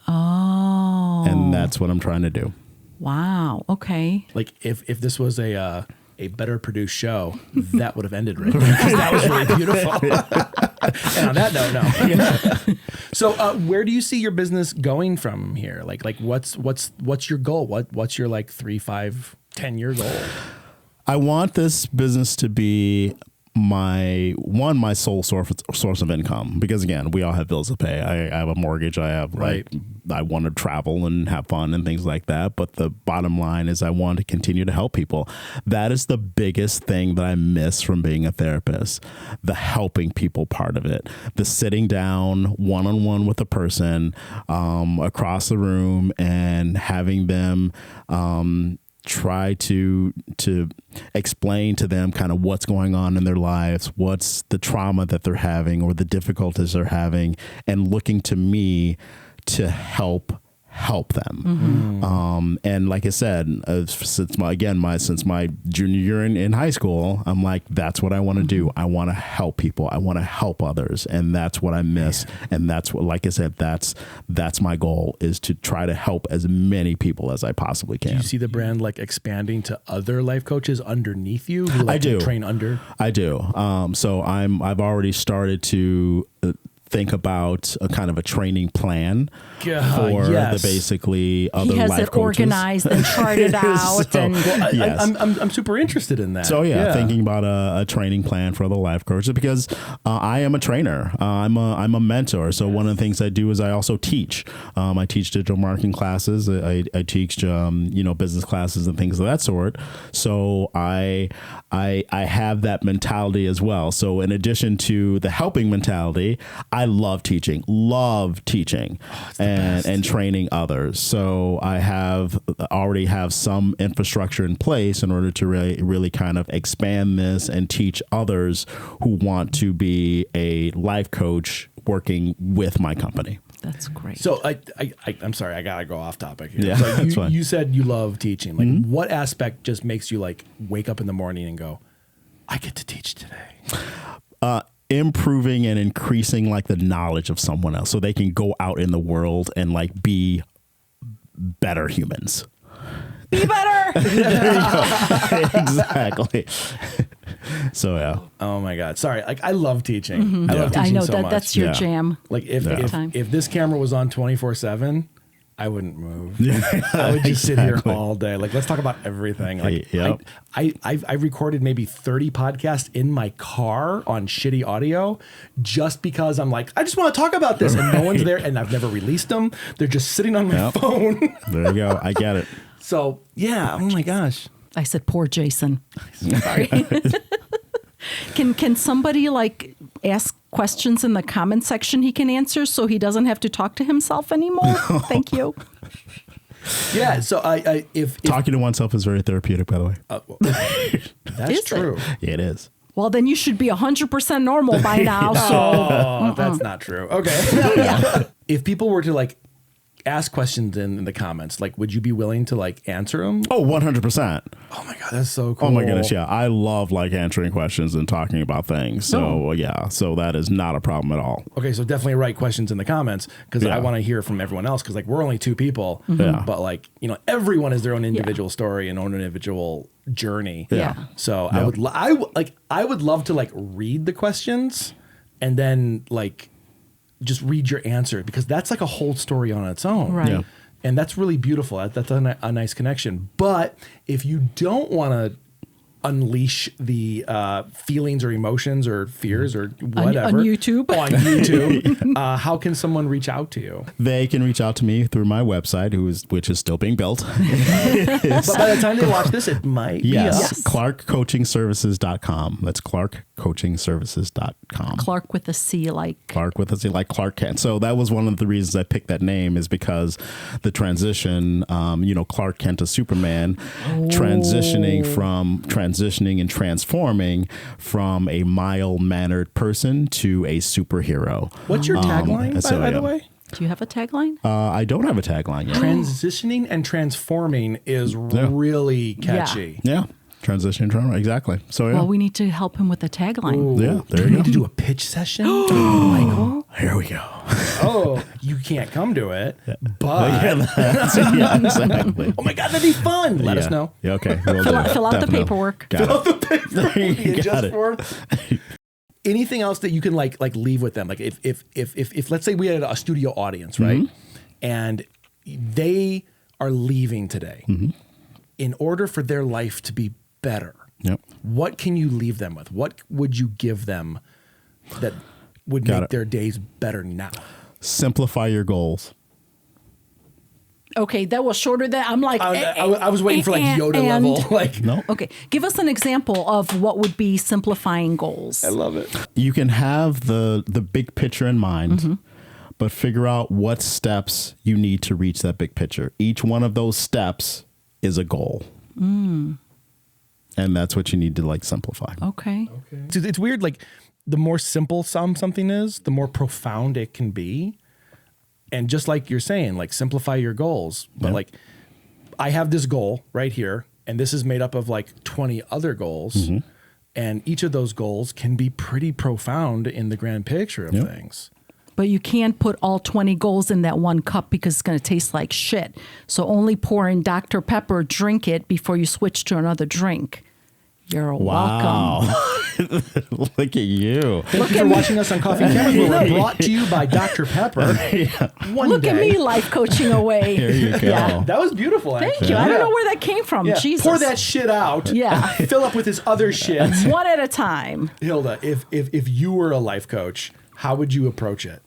Oh. And that's what I'm trying to do. Wow. Okay. Like if this was a better produced show, that would have ended right there, 'cause that was really beautiful. And on that note, no. So where do you see your business going from here? Like what's your goal? What's your like 3, 5, 10-year goal? I want this business to be my sole source of income, because again, we all have bills to pay. I have a mortgage. I have I want to travel and have fun and things like that. But the bottom line is I want to continue to help people. That is the biggest thing that I miss from being a therapist, the helping people part of it, the sitting down one-on-one with a person across the room and having them try to explain to them kind of what's going on in their lives, what's the trauma that they're having or the difficulties they're having, and looking to me to help them. And like I said, since my junior year in high school, I'm like, that's what I want to do. I want to help people. I want to help others. And that's what I miss. And that's what, like I said, that's my goal, is to try to help as many people as I possibly can. Do you see the brand like expanding to other life coaches underneath you who like to train under? I do. So I've already started to think about a kind of a training plan for the basically other life coaches. He has it organized and charted out. I'm super interested in that. So thinking about a training plan for other life coaches, because I am a trainer. I'm a mentor. So one of the things I do is I also teach. I teach digital marketing classes. I teach business classes and things of that sort. So I have that mentality as well. So in addition to the helping mentality, I love teaching and training others. So I already have some infrastructure in place in order to really kind of expand this and teach others who want to be a life coach working with my company. That's great. So I'm sorry, I gotta go off topic here. Yeah, So that's fine. You said you love teaching. Like what aspect just makes you like wake up in the morning and go, I get to teach today? Improving and increasing like the knowledge of someone else so they can go out in the world and like be better humans. Be better. Exactly. So yeah. Oh my God. Sorry. Like I love teaching. I love teaching I know so much. that's your jam. Like if this camera was on 24/7, I wouldn't move. I would just sit here all day. Like, let's talk about everything. Like, I recorded maybe 30 podcasts in my car on shitty audio just because I'm like, I just want to talk about this. And no one's there. And I've never released them. They're just sitting on my phone. There you go. I get it. So, yeah. Oh, my gosh. I said, poor Jaysin. Sorry. Can somebody like ask questions in the comment section he can answer so he doesn't have to talk to himself anymore? Thank you. Yeah. So if Talking to oneself is very therapeutic, by the way. that's Is it? true. Yeah, it is. Well, then you should be 100% normal by now. So Oh, that's not true. Okay. If people were to like ask questions in the comments, like, would you be willing to like answer them? Oh, 100%. Oh my God, that's so cool. Oh my goodness, yeah. I love like answering questions and talking about things. So yeah, so that is not a problem at all. Okay, so definitely write questions in the comments because Yeah. I want to hear from everyone else because like we're only two people, Yeah. but like everyone has their own individual story and own individual journey. Yeah. So Yep. I would love to like read the questions and then like just read your answer because that's like a whole story on its own. Right. Yeah. And that's really beautiful. That's a nice connection. But if you don't want to unleash the feelings or emotions or fears or whatever on YouTube. on YouTube, how can someone reach out to you? They can reach out to me through my website, which is still being built. But by the time they watch this, it might Yes, be up. ClarkCoachingServices.com. That's ClarkCoachingServices.com. Clark with a C, like Clark with a C, like Clark Kent. So that was one of the reasons I picked that name is because the transition, Clark Kent to Superman, transitioning and transforming from a mild-mannered person to a superhero. What's your tagline, by the way? do you have a tagline? I don't have a tagline yet. Transitioning and transforming is really catchy. Yeah, transition, exactly. So yeah, Well, we need to help him with the tagline. yeah, Do there we you need to go. do a pitch session, Michael? Here we go. Oh, you can't come to it, but Yeah, exactly. oh my God, that'd be fun. Let us Yeah. know. Yeah, okay. We'll Fill do out- it. fill out the Definitely. paperwork. Got it. You Just got it. for anything else that you can like leave with them. Like if let's say we had a studio audience, right, and they are leaving today, in order for their life to be better, Yep. what can you leave them with? What would you give them that would Got make it. their days better now? Simplify your goals. Okay, that was shorter than I'm like. I was waiting for like Yoda level. Like, No. Okay, give us an example of what would be simplifying goals. I love it. You can have the big picture in mind, but figure out what steps you need to reach that big picture. Each one of those steps is a goal. And that's what you need to like simplify. Okay. It's weird. Like the more simple something is, the more profound it can be. And just like you're saying, like simplify your goals. But Yep. like I have this goal right here, and this is made up of like 20 other goals. And each of those goals can be pretty profound in the grand picture of things. But you can't put all 20 goals in that one cup because it's going to taste like shit. So only pour in Dr. Pepper, drink it before you switch to another drink. You're welcome. Look at you. Thank you for watching us on Coffee and Cameras. We're brought to you by Dr. Pepper. One Look day. at me life coaching away. Here you go. Yeah. That was beautiful, actually. Thank you. I don't know where that came from. Yeah. Jesus. Pour that shit out. Yeah. Fill up with his other shit. One at a time. Hilda, if you were a life coach, how would you approach it?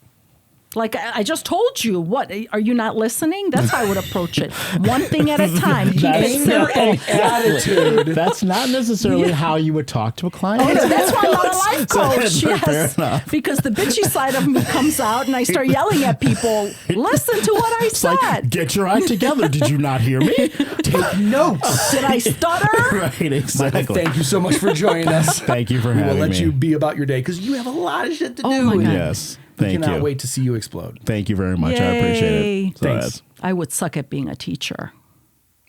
Like I just told you, what are you not listening? That's how I would approach it. One thing at a time. Keep it Anger simple. and attitude. That's not necessarily how you would talk to a client. Oh, that's why I'm not a life coach. Fair Yes, enough. because the bitchy side of me comes out, and I start yelling at people. Listen to what I It's like, said. get your act together. Did you not hear me? Take notes. Did I stutter? Right, exactly. Thank you so much for joining us. Thank you for We will having let me. you be about your day because you have a lot of shit to do. Oh my God. Yes. We Thank cannot you. wait to see you explode. Thank you very much. I appreciate Yay. it. So Thanks. that's- I would suck at being a teacher.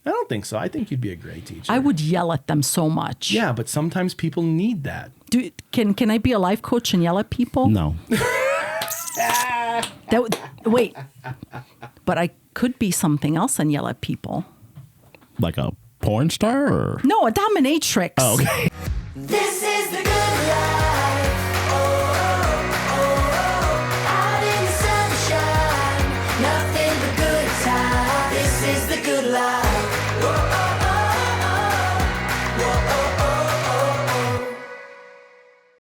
I don't think so. I think you'd be a great teacher. I would yell at them so much. Yeah, but sometimes people need that. Can I be a life coach and yell at people? No. Wait. But I could be something else and yell at people. Like a porn star or? No, a dominatrix. Oh, okay. This is the good life. Oh, oh, oh. Out in the sunshine, nothing but good time. This is the good life.